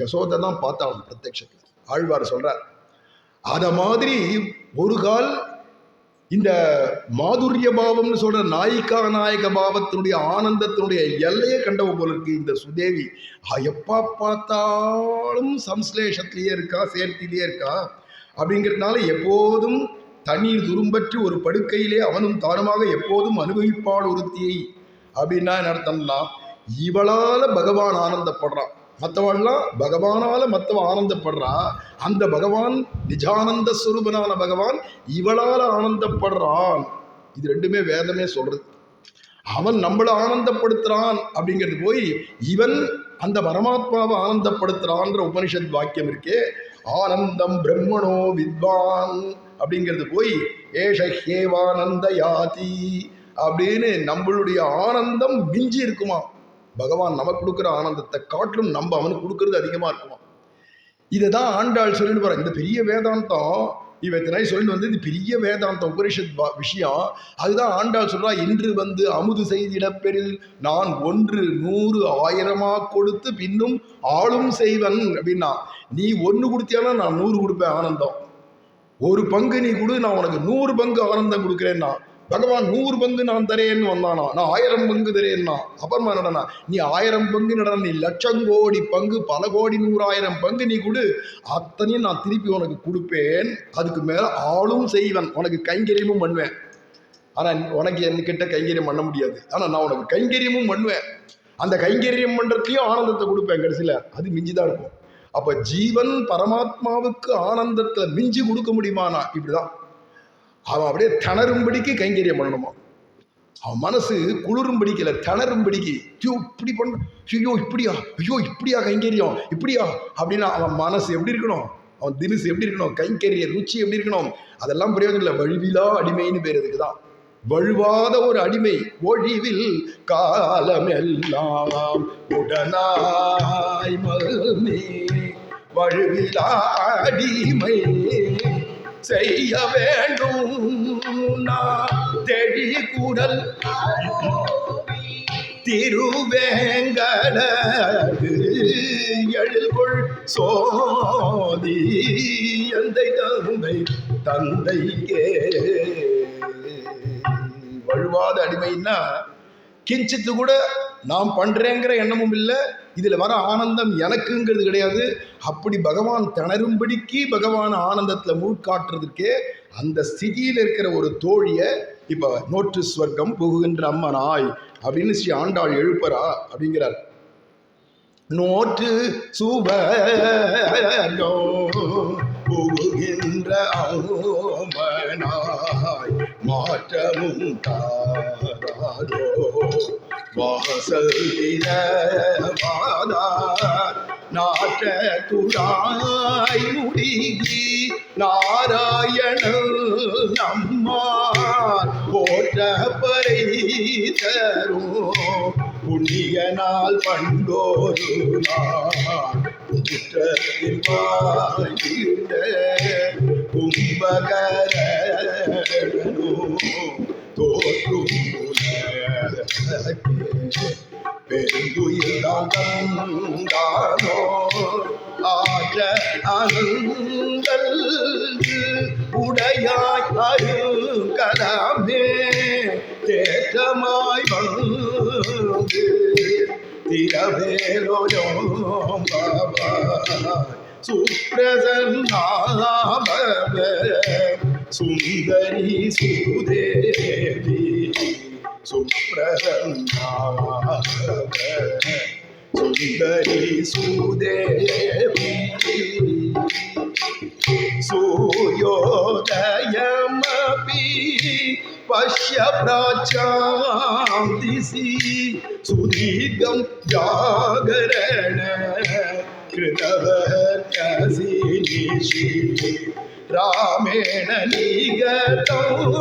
யசோதை தான் பார்த்தாலும் பிரத்யட்சத்தில். ஆழ்வார் சொல்றார். அத மாதிரி ஒரு கால் இந்த மாதுரிய பாவம்னு சொல்ற நாயிகா நாயக பாவத்தினுடைய ஆனந்தத்தினுடைய எல்லையை கண்டவ போல இருக்கு இந்த சுதேவி. எப்பா பார்த்தாலும் சம்ஸ்லேஷத்திலேயே இருக்கா, சேர்த்திலேயே இருக்கா. அப்படிங்கிறதுனால எப்போதும் தண்ணீர் துரும்பற்றி ஒரு படுக்கையிலே அவனும் தானுமாக எப்போதும் அனுபவிப்பாள் ஒருத்தியை. அப்படின்னா என்ன அர்த்தம்னா, இவளால பகவான் ஆனந்தப்படுறான். மற்றவள்லாம் பகவானால மற்றவன் ஆனந்தப்படுறா. அந்த பகவான் நிஜானந்த ஸ்வரூபனான பகவான் இவளால் ஆனந்தப்படுறான். இது ரெண்டுமே வேதமே சொல்றது. அவன் நம்மளை ஆனந்தப்படுத்துறான் அப்படிங்கிறது போய் இவன் அந்த பரமாத்மாவை ஆனந்தப்படுத்துறான்ற உபனிஷத் வாக்கியம் இருக்கே, ஆனந்தம் பிரம்மணோ வித்வான் அப்படிங்கிறது போய் ஏஷேவானந்த யாதி அப்படின்னு நம்மளுடைய ஆனந்தம் மிஞ்சி இருக்குமா. பகவான் நமக்கு கொடுக்குற ஆனந்தத்தை காட்டிலும் நம்ம அவனுக்கு கொடுக்கறது அதிகமாக இருக்குமா. இதை தான் ஆண்டாள் சொல்லிட்டு போகிறான். இந்த பெரிய வேதாந்தம் இவத்தினாய் சொல்லிட்டு வந்து இது பெரிய வேதாந்தம் உபனிஷத் விஷயம். அதுதான் ஆண்டாள் சொல்றா, இன்று வந்து அமுது செய்திடப்பெறில் நான் 1 100 1000 கொடுத்து பின்னும் ஆளும் செய்வன் அப்படின்னா, நீ 1 கொடுத்தியானா நான் 100 கொடுப்பேன் ஆனந்தம். 1 பங்கு நீ கொடு, நான் உனக்கு 100 பங்கு ஆனந்தம் கொடுக்குறேன்னா. பகவான் 100 பங்கு நான் தரேன்னு வந்தானா, நான் 1000 பங்கு தரேன்னா. அப்புறமா நடனா நீ 1000 பங்கு நடன, நீ லட்சம் கோடி பங்கு, பல கோடி 100,000 பங்கு நீ கொடு, அத்தனையும் நான் திருப்பி உனக்கு கொடுப்பேன். அதுக்கு மேல ஆளும் செய்வன், உனக்கு கைங்கரியமும் பண்ணுவேன். ஆனா உனக்கு என்கிட்ட கைங்கரியம் பண்ண முடியாது, ஆனா நான் உனக்கு கைங்கரியமும் பண்ணுவேன். அந்த கைங்கரியம் பண்றதுலயும் ஆனந்தத்தை கொடுப்பேன் கடைசியில. அது மிஞ்சிதான் இருக்கும். அப்ப ஜீவன் பரமாத்மாவுக்கு ஆனந்தத்துல மிஞ்சி கொடுக்க முடியுமானா இப்படிதான். அவன் அப்படியே திணறும்படிக்கு கைங்கரியம் பண்ணணுமா. அவன் மனசு குளிரும்படிக்கல, திணறும்படிக்கு. இப்படி பண்ண, ஐயோ இப்படியா, ஐயோ இப்படியா கைங்கரியம், இப்படியா அப்படின்னா அவன் மனசு எப்படி இருக்கணும், அவன் தினுசு எப்படி இருக்கணும், கைங்கரிய ருச்சி எப்படி இருக்கணும், அதெல்லாம் பிரயோஜனம் இல்லை. வழுவிலா அடிமைன்னு பேர் அதுக்கு தான். வழுவாத ஒரு அடிமை. ஒழிவில் காலமெல்லாம் உடனாய் மல்னே வழுவிலா அடிமை செய்ய வேண்டும் தெழி கூடல் திருவேங்கட எழில்கொள் சோதி எந்தை தந்தை தந்தைக்கே. வழுவாத அடிமைன்னா கிஞ்சித்து கூட நாம் பண்றேங்கிற எண்ணமும் இல்லை, இதுல வர ஆனந்தம் எனக்குங்கிறது கிடையாது. அப்படி பகவான் திணறும்படிக்கு பகவான் ஆனந்தத்துல மூழ்காட்டுறதுக்கே அந்த ஸ்திதியில் இருக்கிற ஒரு தோழிய இப்ப நோற்று ஸ்வர்க்கம் புகுகின்ற அம்மனாய் அப்படின்னு ஸ்ரீ ஆண்டாள் எழுப்பரா அப்படிங்கிறார். நோற்று சுவர்க்கம் புகுகின்ற அம்மனாய் மாற்றமும் தாராதோ வாசல் நாற்ற துழாய் முடிகி நாராயண நம்மார் போற்ற பறை தரும் புண்ணியனால் பண்டோரு குற்றத்தில் வாழ்கின்ற கும்பகரனோ தோற்றும் பெருந்துயில்தான் தந்தானோ ஆற்ற அருங்கள் உடையாய் அருங்கலாமே தேற்றமாய் வந்து திரவேலோயம் பாபா சுப்ரசன்னாபவ சுந்தரி சுதேவி சுப்ரசன்னாபவ சுந்தரி சுதேவி சூர்யோதயமபி பஷ்ய பிராச்சாம் திசி சுதீர்க்கம் ஜாகரண கிருதவர்கசி நிஷி ராமேண நிகதம்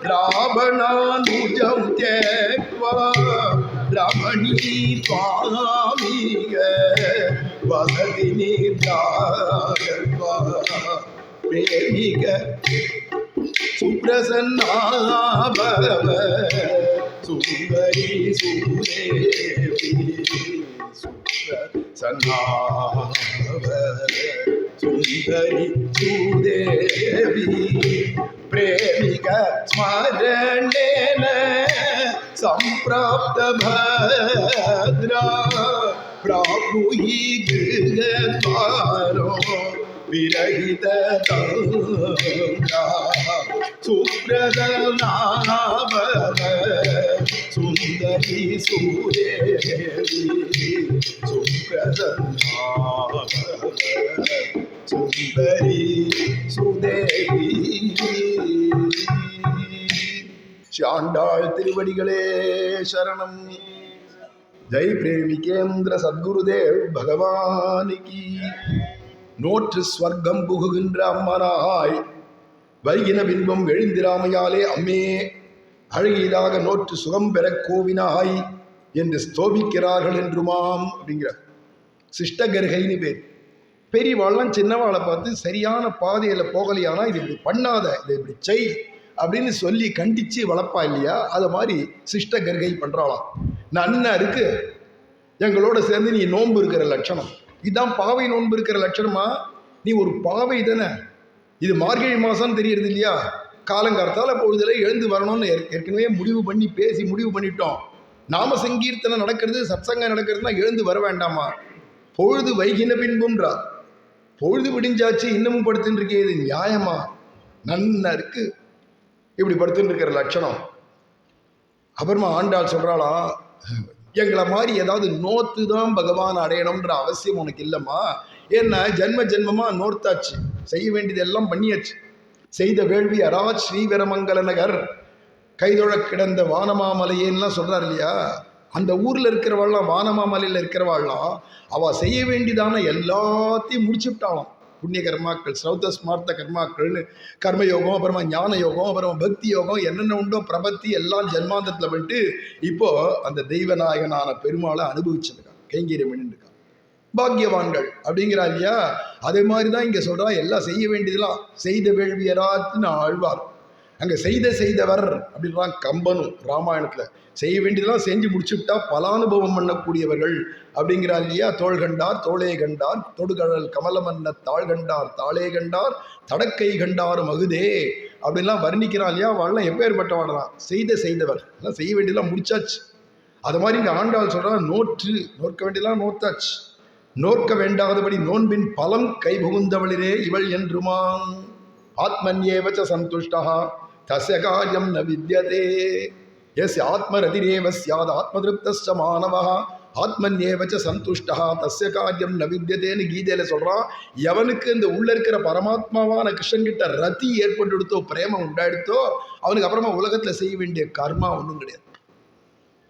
ராவணானுஜம் த்யக்வா ரமணீ சுவாமிக வசதி நிர்தாகத்வா பிரேமிக சுப்ரசன்னாபவ சுந்தரி சுதேவி சன்னாவ சுந்தரி சுதேவி பிரேமிக ஸ்மரணேன சம்பிராப்த பத்ரா பிராப்னுஹி கிருஹத்வாரோ விரகித தங்கா சுப்ரதநாபவ சுந்தரி சுதேவி சுப்ரதநாபவ சுந்தரி சுதேவி. ஆண்டாள் திருவடிகளே சரணம். ஜெய் பிரேமிகேந்திர சத்குருதேவ் பகவானிக்கு. நோற்று ஸ்வர்க்கம் புகுகின்ற அம்மனாய் வைகின பின்பம் எழுந்திராமையாலே அம்மே அழகியதாக நோற்று சுகம் பெற கோவினாய் என்று ஸ்தோபிக்கிறார்கள் என்றுமாம் அப்படிங்கிற சிஷ்டகர்கைன்னு பேர். பெரியவாள்லாம் சின்னவாளை பார்த்து சரியான பாதையில் போகலையானா இது இப்படி பண்ணாத, இதை இப்படி செய் அப்படின்னு சொல்லி கண்டித்து வளர்ப்பா இல்லையா, அதை மாதிரி சிஷ்டகர்கை பண்ணுறாளாம். நன்னா இருக்கு, எங்களோட சேர்ந்து நீ நோன்பு இருக்கிற லட்சணம், இதுதான் பாவை நோன்பு இருக்கிற லட்சணமா? நீ ஒரு பாவை தானே, இது மார்கழி மாதம் தெரியறது இல்லையா, காலங்காலத்தால் பொழுதுல எழுந்து வரணும்னு ஏற்கனவே முடிவு பண்ணி பேசி முடிவு பண்ணிட்டோம். நாம சங்கீர்த்தனை நடக்கிறது, சத்சங்கம் நடக்கிறதுனா எழுந்து வர வேண்டாமா? பொழுது வைகின பின்புன்றா, பொழுது விடிஞ்சாச்சு இன்னமும் படுத்துட்டு இருக்கே, இது நியாயமா? நன்னா இருக்கு இப்படி படுத்துட்டு இருக்கிற லட்சணம். அப்புறமா ஆண்டாள் சொல்றாளா, எங்களை மாதிரி ஏதாவது நோத்து தான் பகவான் அடையணும்ன்ற அவசியம் உனக்கு இல்லைம்மா. ஏன்னா ஜென்ம ஜென்மமாக நோர்த்தாச்சு, செய்ய வேண்டியதெல்லாம் பண்ணியாச்சு. செய்த வேள்வி அராஜ் ஸ்ரீவரமங்கல நகர் கைதொழ கிடந்த வானமாமலையேன்னா சொல்கிறார் இல்லையா, அந்த ஊரில் இருக்கிறவாள்லாம் வானமாமலையில் இருக்கிறவாள்லாம் அவள் செய்ய வேண்டியதான எல்லாத்தையும் முடிச்சுட்டாளாம். புண்ணிய கர்மாக்கள், ஸ்ரௌத ஸ்மார்த்த கர்மாக்கள்னு கர்மயோகம், அப்புறமா ஞான யோகம், அப்புறமா பக்தி யோகம், என்னென்ன உண்டோ பிரபத்தி எல்லாம் ஜென்மாந்தத்தில் வந்துட்டு இப்போ அந்த தெய்வநாயகனான பெருமாளை அனுபவிச்சிருக்கான், கைங்கீரம் பண்ணிருக்கான். பாக்கியவான்கள் அப்படிங்கிறா இல்லையா, அதே மாதிரி தான் இங்கே சொல்கிறா. எல்லாம் செய்ய வேண்டியதெல்லாம் செய்த வேள்வியராத்துன்னு ஆழ்வார், அங்கே செய்தவர் அப்படின்றான் கம்பனும் ராமாயணத்தில். செய்ய வேண்டியதெல்லாம் செஞ்சு முடிச்சுட்டா பலானுபவம் பண்ணக்கூடியவர்கள் அப்படிங்கிறா இல்லையா. தோள் கண்டார் தோளே கண்டார் தொடுகழல் கமலமன்ன தாழ் கண்டார் தாளே கண்டார் தடக்கை கண்டார் மகுதே அப்படின்லாம் வர்ணிக்கிறான் இல்லையா. வாழலாம் எப்பேற்பட்டவாள் தான், செய்தவர் எல்லாம் செய்ய வேண்டியதெல்லாம் முடிச்சாச்சு. அது மாதிரி இங்கே ஆண்டாள் சொல்கிறா, நோக்க வேண்டியதெல்லாம் நோத்தாச்சு, நோக்க வேண்டாதபடி நோன்பின் பலம் கை புகுந்தவளிரே இவள் என்றுமாம். ஆத்மன்யேவச்ச சந்துஷ்டா தஸ்ய காரியம் ந வித்யதே எஸ்ய ஆத்மரதிரேவ ஸ்யாத் ஆத்மதிருப்தஸ்ய மானவஹ ஆத்மன்யேவச்ச சந்துஷ்டா தஸ்ய காரியம் ந வித்யதேன்னு கீதையில சொல்றான். எவனுக்கு இந்த உள்ள இருக்கிற பரமாத்மாவான கிருஷ்ணன் கிட்ட ரதி ஏற்பட்டுடுத்தோ, பிரேமம் உண்டாயிடுத்தோ, அவனுக்கு அப்புறமா உலகத்துல செய்ய வேண்டிய கர்மா ஒன்றும் கிடையாது.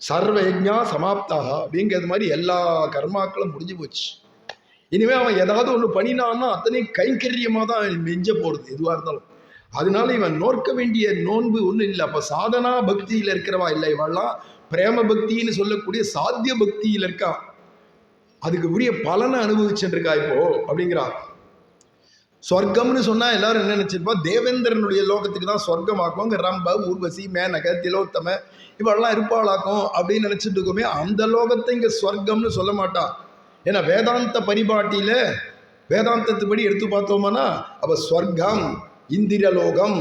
சர்வயஜ்ஞா சமாப்தாக அப்படிங்கிறது மாதிரி எல்லா கர்மாக்களும் முடிஞ்சு போச்சு. இனிமே அவன் ஏதாவது ஒன்று பண்ணினான்னா அத்தனையும் கைங்கரியமாக தான் மிஞ்ச போகிறது எதுவாக இருந்தாலும். அதனால இவன் நோக்க வேண்டிய நோன்பு ஒன்றும் இல்லை. அப்போ சாதனா பக்தியில் இருக்கிறவா இல்லை, இவெல்லாம் பிரேம பக்தின்னு சொல்லக்கூடிய சாத்திய பக்தியில் இருக்கா, அதுக்கு உரிய பலனை அனுபவிச்சுருக்கா இப்போ அப்படிங்கிறா. சொர்க்கம்னு சொன்னால் எல்லாரும் என்ன நினச்சிருப்பா, தேவேந்திரனுடைய லோகத்துக்கு தான் சொர்க்கமாக்கும், அங்கே ரம்ப ஊர்வசி மேனக திலோத்தம இவெல்லாம் இருப்பாளாக்கும் அப்படின்னு நினச்சிட்டு இருக்கோமே. அந்த லோகத்தை இங்கே சொர்க்கம்னு சொல்ல மாட்டா. ஏன்னா வேதாந்த பரிபாட்டியில் வேதாந்தத்துப்படி எடுத்து பார்த்தோம்னா அப்போ ஸ்வர்க்கம், இந்திரலோகம்,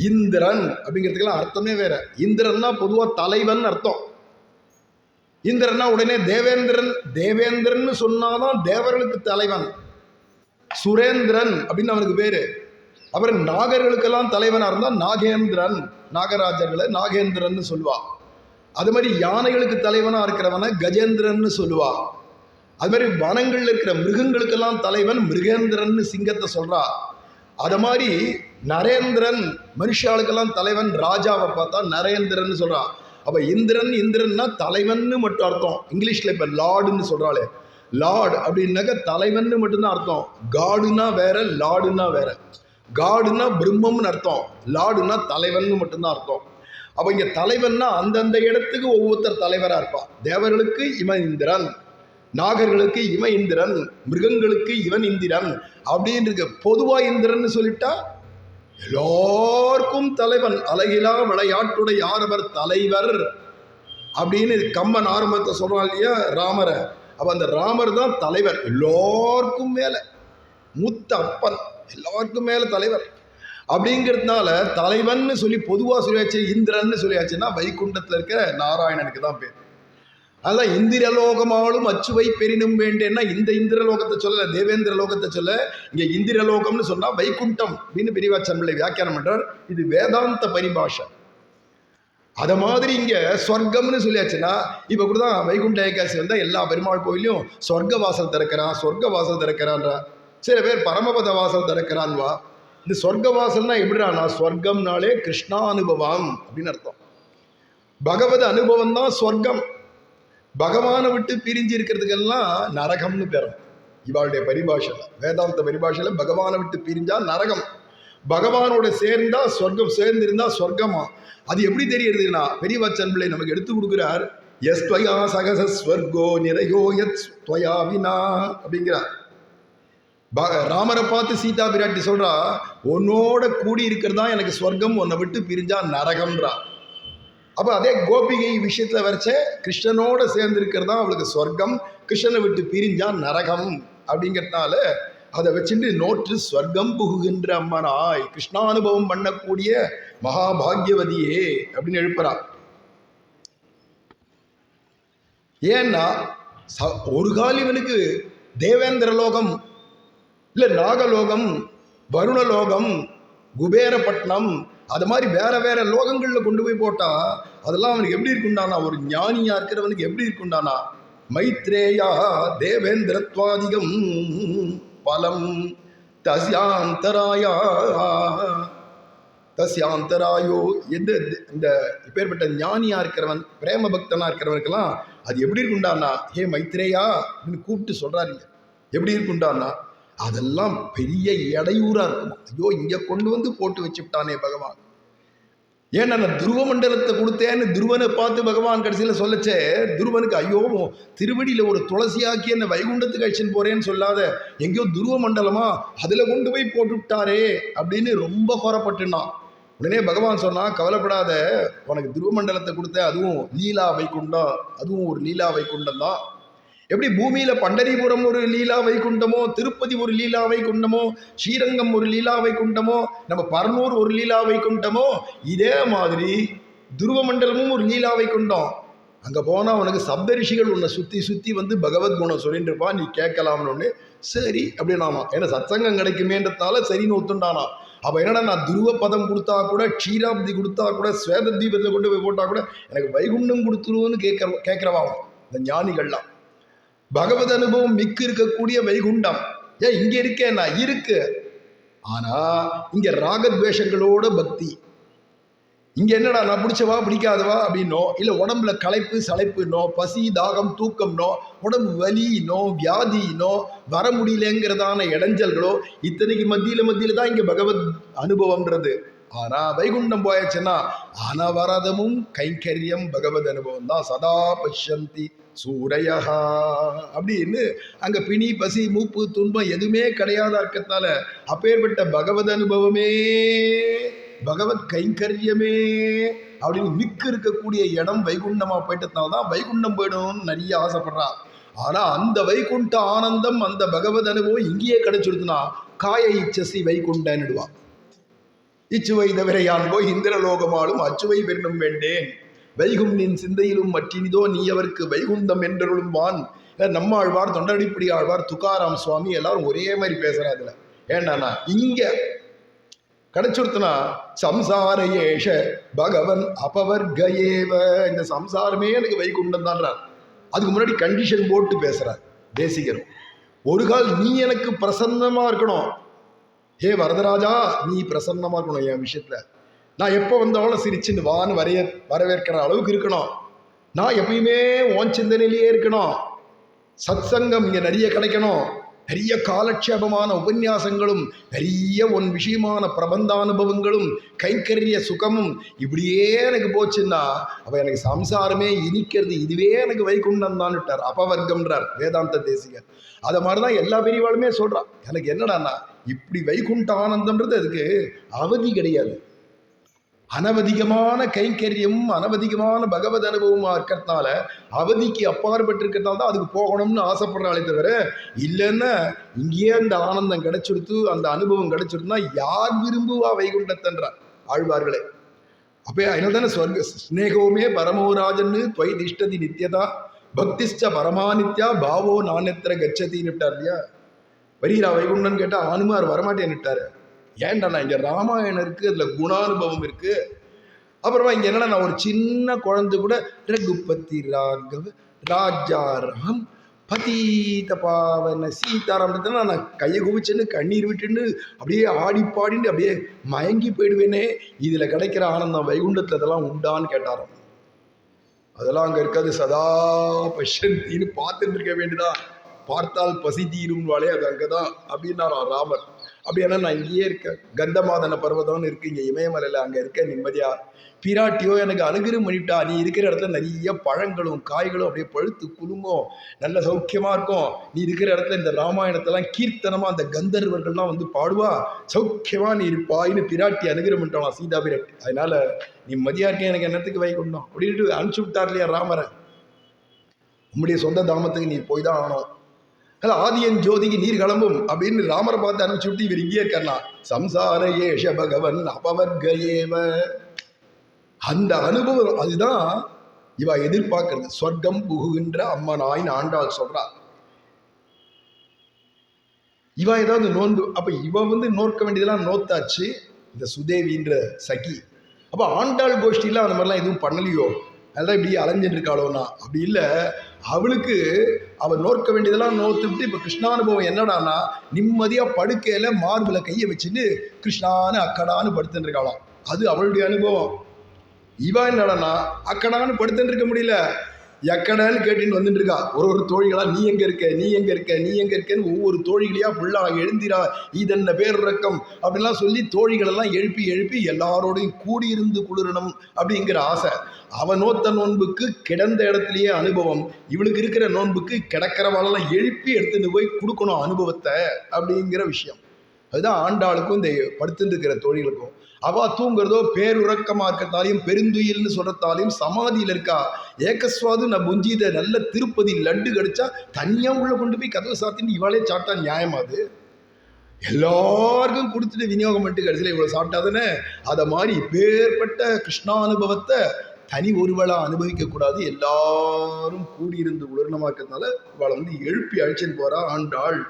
இந்திரன் அப்படிங்கிறதுக்கெல்லாம் அர்த்தமே வேற. இந்திரன்னா பொதுவாக தலைவன் அர்த்தம். இந்திரன்னா உடனே தேவேந்திரன் சொன்னாதான் தேவர்களுக்கு தலைவன். சுரேந்திரன் அப்படின்னு அவனுக்கு பேரு. அப்புறம் நாகர்களுக்கெல்லாம் தலைவனாக இருந்தால் நாகேந்திரன், நாகராஜர்களை நாகேந்திரன் சொல்லுவா. அது மாதிரி யானைகளுக்கு தலைவனாக இருக்கிறவனை கஜேந்திரன் சொல்லுவா. அது மாதிரி வனங்கள்ல இருக்கிற மிருகங்களுக்கெல்லாம் தலைவன் மிருகேந்திரன் சிங்கத்தை சொல்றா. அது மாதிரி நரேந்திரன் மனுஷாளுக்கெல்லாம் தலைவன் ராஜாவை பார்த்தா நரேந்திரன் சொல்றா. அப்ப இந்திரன்னா தலைவன் மட்டும் அர்த்தம். இங்கிலீஷ்ல இப்ப லார்டுன்னு சொல்றாளே, லார்டு அப்படின்னாக்க தலைவன் மட்டும்தான் அர்த்தம். காடுனா வேற, லார்டுனா வேற. காடுனா பிரம்மம்னு அர்த்தம், லார்டுனா தலைவன் மட்டும்தான் அர்த்தம். அப்ப இங்க தலைவன்னா அந்தந்த இடத்துக்கு ஒவ்வொருத்தர் தலைவரா இருப்பான். தேவர்களுக்கு இவன் இந்திரன், நாகர்களுக்கு இவன் இந்திரன், மிருகங்களுக்கு இவன் இந்திரன் அப்படின்னு இருக்கு. பொதுவா இந்திரன் சொல்லிட்டா எல்லாருக்கும் தலைவன். அழகிலா விளையாட்டுடைய யாரவர் தலைவர் அப்படின்னு கம்பன் ஆரம்பத்தை சொல்றான் இல்லையா ராமரை. அப்போ அந்த ராமர் தான் தலைவர், எல்லாருக்கும் மேலே மூத்த அப்பன், எல்லாருக்கும் மேலே தலைவர். அப்படிங்கிறதுனால தலைவன் சொல்லி பொதுவாக சொல்லியாச்சு, இந்திரன் சொல்லியாச்சுன்னா வைகுண்டத்தில் இருக்கிற நாராயணனுக்கு தான் பேர். அதான் இந்திரலோகமாலும் அச்சுவை பெரினும் வேண்டேன்னா இந்த இந்திரலோகத்தை சொல்ல, தேவேந்திர லோகத்தை சொல்ல. இங்கே இந்திரலோகம்னு சொன்னால் வைகுண்டம் அப்படின்னு பெரியவாச்சன் பிள்ளை வியாக்கியானம் பண்றார். இது வேதாந்த பரிபாஷை. அதை மாதிரி இங்கே சொர்க்கம்னு சொல்லியாச்சுன்னா, இப்போ கூட தான் வைகுண்ட ஏகாசி வந்தால் எல்லா பெருமாள் கோயிலையும் சொர்க்க வாசல் திறக்கிறான், சொர்க்க வாசல் திறக்கிறான்றா. சில பேர் பரமபத வாசல் திறக்கிறான்வா. இந்த சொர்க்க வாசல்னா எப்படிறானா, சொர்க்கம்னாலே கிருஷ்ணானுபவம் அப்படின்னு அர்த்தம். பகவத அனுபவம் தான் சொர்க்கம். பகவானை விட்டு பிரிஞ்சு இருக்கிறதுக்கெல்லாம் நரகம்னு பேரும். இவாளுடைய பரிபாஷையில், வேதாந்த பரிபாஷையில் பகவானை விட்டு பிரிஞ்சா நரகம், பகவானோட சேர்ந்தா சொர்க்கம், சேர்ந்திருந்தா சொர்க்கமா. அது எப்படி தெரியறதுன்னா பெரியவாச்சன் பிள்ளை நமக்கு எடுத்து கொடுக்குறார். எஸ் துவயா சகச ஸ்வர்கோ நிறையோ எத் துவயா வினா அப்படிங்கிறார். ராமரை பார்த்து சீதா பிராட்டி சொல்றா, உன்னோட கூடி இருக்கிறதா எனக்கு சொர்க்கம், உன்னை விட்டு பிரிஞ்சா நரகம்ன்றா. அப்போ அதே கோபிகை விஷயத்தில் வரைச்ச கிருஷ்ணனோட சேர்ந்து இருக்கிறதா அவளுக்கு சொர்க்கம், கிருஷ்ணனை விட்டு பிரிஞ்சா நரகம். அப்படிங்கிறதுனால அதை வச்சுட்டு நோற்று ஸ்வர்க்கம் புகுகின்ற அம்மனாய், கிருஷ்ணானுபவம் பண்ணக்கூடிய மகாபாகியவதியே அப்படின்னு எழுப்புறா. ஏன்னா ஒரு கால் இவனுக்கு தேவேந்திர லோகம், இல்லை நாகலோகம், வருணலோகம், குபேரப்பட்டினம், அது மாதிரி வேற வேற லோகங்களில் கொண்டு போய் போட்டா அதெல்லாம் அவனுக்கு எப்படி இருக்குண்டானா, ஒரு ஞானியா இருக்கிறவனுக்கு எப்படி இருக்குண்டானா, மைத்ரேயா தேவேந்திரத்வாதிகம் பலம் தஸ்யாந்தராயா தஸ்யாந்தராயோ. எந்த இந்த இப்பேற்பட்ட ஞானியா இருக்கிறவன், பிரேம பக்தனா இருக்கிறவனுக்கெல்லாம் அது எப்படி இருக்குண்டானா, ஹே மைத்ரேயா அப்படின்னு கூப்பிட்டு சொல்றாரு. எப்படி இருக்குண்டானா, அதெல்லாம் பெரிய இடையூறா இருக்கும். ஐயோ, இங்க கொண்டு வந்து போட்டு வச்சுட்டானே பகவான். ஏன்னா நான் துருவ மண்டலத்தை கொடுத்தேன்னு துருவனை பார்த்து பகவான் கடைசியில் சொல்லச்சே, துருவனுக்கு ஐயோ திருவடியில் ஒரு துளசியாக்கி என்ன வைகுண்டத்துக்கு அழிச்சுன்னு போறேன்னு சொல்லாத, எங்கேயோ துருவ மண்டலமா அதில் கொண்டு போய் போட்டுவிட்டாரே அப்படின்னு ரொம்ப குறப்பட்டுனான். உடனே பகவான் சொன்னா, கவலைப்படாத, உனக்கு துருவ மண்டலத்தை கொடுத்த, அதுவும் லீலா வைகுண்டம், அதுவும் ஒரு லீலா வைகுண்டம் தான். எப்படி பூமியில பண்டரிபுரம் ஒரு லீலா வைகுண்டமோ, திருப்பதி ஒரு லீலா வைகுண்டமோ, ஸ்ரீரங்கம் ஒரு லீலா வைகுண்டமோ, நம்ம பர்னூர் ஒரு லீலா வைகுண்டமோ, இதே மாதிரி துருவ மண்டலமும் ஒரு லீலா வைகுண்டம். அங்கே போனால் உனக்கு சப்தரிஷிகள் உன்னை சுற்றி சுற்றி வந்து பகவத் குணம் சொல்லிட்டு இருப்பா, நீ கேட்கலாம்னு ஒன்று. சரி அப்படின்னாமா, ஏன்னா சத்சங்கம் கிடைக்குமேன்றதுனால சரின்னு ஒத்துண்டானா. அப்போ என்னடா, நான் துருவ பதம் கொடுத்தா கூட, க்ஷீராப்தி கொடுத்தா கூட, ஸ்வேத தீபத்தில் கொண்டு போய் போட்டால் கூட எனக்கு வைகுண்டம் கொடுத்துருவோன்னு கேட்குறவாகும் இந்த ஞானிகள்லாம். பகவத் அனுபவம் மிக்க இருக்கக்கூடிய வைகுண்டம் ஏன் இங்க இருக்கேன்னா இருக்கு. ஆனா இங்க ராகத்வேஷங்களோட பக்தி. இங்க என்னடா, நான் பிடிச்சவா பிடிக்காதவா அப்படின்னோ, இல்ல உடம்புல களைப்பு சளைப்புனோ, பசி தாகம் தூக்கம்னோ, உடம்பு வலினோ, வியாதினோ, வர முடியலங்கிறதான இடைஞ்சல்களோ, இத்தனைக்கு மத்தியில தான் இங்க பகவத் அனுபவம்ன்றது. ஆனா வைகுண்டம் போயாச்சுன்னா அனவரதமும் கைங்கரியம் பகவத் அனுபவம் தான். சதா பஷ்யந்தி சூரையா அப்படின்னு அங்க பிணி பசி மூப்பு துன்பம் எதுவுமே கிடையாதா இருக்கிறதுனால அப்பேற்பட்ட பகவத் அனுபவமே, பகவத் கைங்கரியமே அப்படின்னு மிக்க இருக்கக்கூடிய இடம் வைகுண்டமா போயிட்டதுனால தான் வைகுண்டம் போயிடணும்னு நிறைய ஆசைப்படுறான். ஆனா அந்த வைகுண்ட ஆனந்தம், அந்த பகவத் அனுபவம் இங்கேயே கிடைச்சிருதுன்னா காய இச்சசி வைகுண்டன்னுடுவான். இச்சுவை தவிர யான் போய் இந்திரலோகமாலும் அச்சுவை பெருணும் வேண்டேன், வைகும் நின் சிந்தையிலும் மற்றினிதோ நீ அவருக்கு வைகுண்டம் என்றருளும் வான். நம்மாழ்வார், தொண்டடிப்படி ஆழ்வார், துக்காராம் சுவாமி எல்லாரும் ஒரே மாதிரி பேசுறாதுல. ஏன்னா இங்க கிடைச்சுடுத்துனா சம்சார ஏஷ பகவன் அபவர்கயேவ, இந்த சம்சாரமே எனக்கு வைகுண்டம் தான்றார். அதுக்கு முன்னாடி கண்டிஷன் போட்டு பேசுறார் தேசிகரும். ஒரு கால் நீ எனக்கு பிரசன்னமா இருக்கணும், ஹே வரதராஜா நீ பிரசன்னமா இருக்கணும் என் விஷயத்துல, நான் எப்போ வந்தாலும் சிரிச்சுன்னு வான்னு வரவேற்கிற அளவுக்கு இருக்கணும், நான் எப்பயுமே ஓன் சிந்தனையிலேயே இருக்கணும், சத் சங்கம் இங்கே நிறைய கிடைக்கணும், நிறைய காலட்சேபமான உபன்யாசங்களும், நிறைய ஒன் விஷயமான பிரபந்தானுபவங்களும், கைங்கரிய சுகமும் இப்படியே எனக்கு போச்சுன்னா அப்போ எனக்கு சம்சாரமே இனிக்கிறது, இதுவே எனக்கு வைகுண்டம் தான் விட்டார். அபவர்க்கம்ன்றார் வேதாந்த தேசிகர். அதை மாதிரி தான் எல்லா பெரியவாளுமே சொல்கிறான். எனக்கு என்னடான்னா இப்படி வைகுண்ட ஆனந்தம்ன்றது அதுக்கு அவதி கிடையாது. அனவதிகமான கைங்கரியமும் அனவதிகமான பகவத் அனுபவமாக இருக்கிறதுனால அவதிக்கு அப்பாற்பட்டு இருக்கிறதுனால தான் அதுக்கு போகணும்னு ஆசைப்படுறாளே தவிர, இல்லைன்னா இங்கேயே அந்த ஆனந்தம் கிடைச்சிடுத்து, அந்த அனுபவம் கிடைச்சிடுத்துனா யார் விரும்புவா வைகுண்டத்தன்றார் ஆழ்வார்களே. அப்போ அதனால தானே ஸ்வர்க ஸ்னேகோமே பரமோராஜன்னு துவை திஷ்டதி நித்யதா பக்திஷ்ட பரமானித்யா பாவோ நானெத்திர கச்சதின்னு விட்டார் இல்லையா. வரீரா வைகுண்டன் கேட்டால் அனுமார் வரமாட்டேன்னு விட்டாரு. ஏன்டா இங்கே ராமாயணம் இருக்குது, அதில் குணானுபவம் இருக்குது. அப்புறமா இங்கே என்னன்னா, நான் ஒரு சின்ன குழந்தை கூட ரகுபதி ராகவ ராஜாராம் பதீத பாவன சீதாராம் நான் கையை குவிச்சுன்னு கண்ணீர் விட்டுன்னு அப்படியே ஆடி பாடின்னு அப்படியே மயங்கி போயிடுவேனே, இதில் கிடைக்கிற ஆனந்தம் வைகுண்டத்தில் இதெல்லாம் உண்டான்னு கேட்டாராம். அதெல்லாம் அங்கே இருக்காது. சதா பஷந்தின்னு பார்த்துட்டு இருக்க வேண்டியதான். பார்த்தால் பசி தீரும்வாளே அது அங்கே தான் அப்படின்னாரா ராமர். அப்படின்னா நான் இங்கேயே இருக்கேன். கந்தமாதன பர்வதம்னு இருக்கு இங்கே இமயமலையில், அங்கே இருக்க நிம்மதியா. பிராட்டியோ எனக்கு அனுகிரம் பண்ணிவிட்டா, நீ இருக்கிற இடத்துல நிறைய பழங்களும் காய்களும் அப்படியே பழுத்து குலுங்கும், நல்ல சௌக்கியமாக இருக்கும். நீ இருக்கிற இடத்துல இந்த ராமாயணத்தெல்லாம் கீர்த்தனமாக அந்த கந்தர்வர்கள்லாம் வந்து பாடுவா, சௌக்கியமாக நீ இருப்பாயின்னு பிராட்டி அனுகிரம் பண்ணிட்டான் சீதா பிராட்டி. அதனால நிம்மதியாக இருக்கேன், எனக்கு என்னத்துக்கு வைக்கணும் அப்படின்ட்டு அனுப்பிச்சு விட்டார் இல்லையா ராமரை. உம்முடைய சொந்த தாமத்துக்கு நீ போய் தான் ஆகணும். ஆதியன் ஜோதிக்கு நீர் கிளம்பும் அப்படின்னு ராமரை பார்த்து அனுப்பிச்சு விட்டு இவர் இங்கே இருக்காருனா சம்சார ஏஷ பகவன் அபவர்கயேவ. அந்த அனுபவம் அதுதான் இவ எதிர்பார்க்கிறது. சொர்க்கம் புகுகின்ற அம்மனாயின்னு ஆண்டாள் சொல்றா. இவ ஏதாவது நோன்பு, அப்ப இவ வந்து நோக்க வேண்டியதெல்லாம் நோத்தாச்சு இந்த சுதேவின்ற சகி. அப்ப ஆண்டாள் கோஷ்டிலாம் அந்த மாதிரிலாம் எதுவும் பண்ணலையோ, அதெல்லாம் இப்படி அலைஞ்சிட்டு இருக்காளோன்னா அப்படி இல்லை. அவளுக்கு அவள் நோக்க வேண்டியதெல்லாம் நோத்துட்டு இப்போ கிருஷ்ணானுபவம் என்னடானா, நிம்மதியாக படுக்கையில் மார்பில் கையை வச்சுட்டு கிருஷ்ணான்னு அக்கடான்னு படுத்துட்டு இருக்காளாம். அது அவளுடைய அனுபவம். இவா என்னடானா அக்கடான்னு படுத்துட்டு இருக்க முடியல, எக்கடான்னு கேட்டுன்னு வந்துட்டு இருக்கா. ஒரு தோழிகளா நீ எங்கே இருக்க, நீ எங்கே இருக்க, நீ எங்கே இருக்கன்னு ஒவ்வொரு தோழிகளையா ஃபுல்லாக எழுந்திரா இதென்ன பேர் ரக்கம் அப்படின்லாம் சொல்லி தோழிகளெல்லாம் எழுப்பி எழுப்பி எல்லாரோடையும் கூடியிருந்து குளிரணும் அப்படிங்கிற ஆசை. அவன் நோத்த நோன்புக்கு கிடந்த இடத்துலையே அனுபவம், இவளுக்கு இருக்கிற நோன்புக்கு கிடக்கிறவாளெல்லாம் எழுப்பி எடுத்துட்டு போய் கொடுக்கணும் அனுபவத்தை அப்படிங்கிற விஷயம். அதுதான் ஆண்டாளுக்கும் இந்த படுத்துட்டு இருக்கிற தோழிகளுக்கும். அவ தூங்குறதோ பேருறக்கமாக இருக்கிறதாலையும் பெருந்துயில்னு சொல்றதாலையும் சமாதியில் இருக்கா. ஏகஸ்வாது நான் புஞ்சித நல்ல திருப்பதி லட்டு கடிச்சா தனியாக உள்ள கொண்டு போய் கதவை சாத்தின்னு இவாளே சாப்பிட்டா நியாயமாது? எல்லாருக்கும் கொடுத்துட்டு விநியோகம் பண்ணிட்டு கடைசியில் இவ்வளோ சாப்பிட்டாதானே. அதை மாதிரி பேர்பட்ட கிருஷ்ணானுபவத்தை தனி ஒருவளாக அனுபவிக்கக்கூடாது, எல்லாரும் கூடியிருந்து உலர்ணமாக இருக்கிறதுனால இவளை வந்து எழுப்பி அழிச்சுன்னு போறா ஆண்டாள்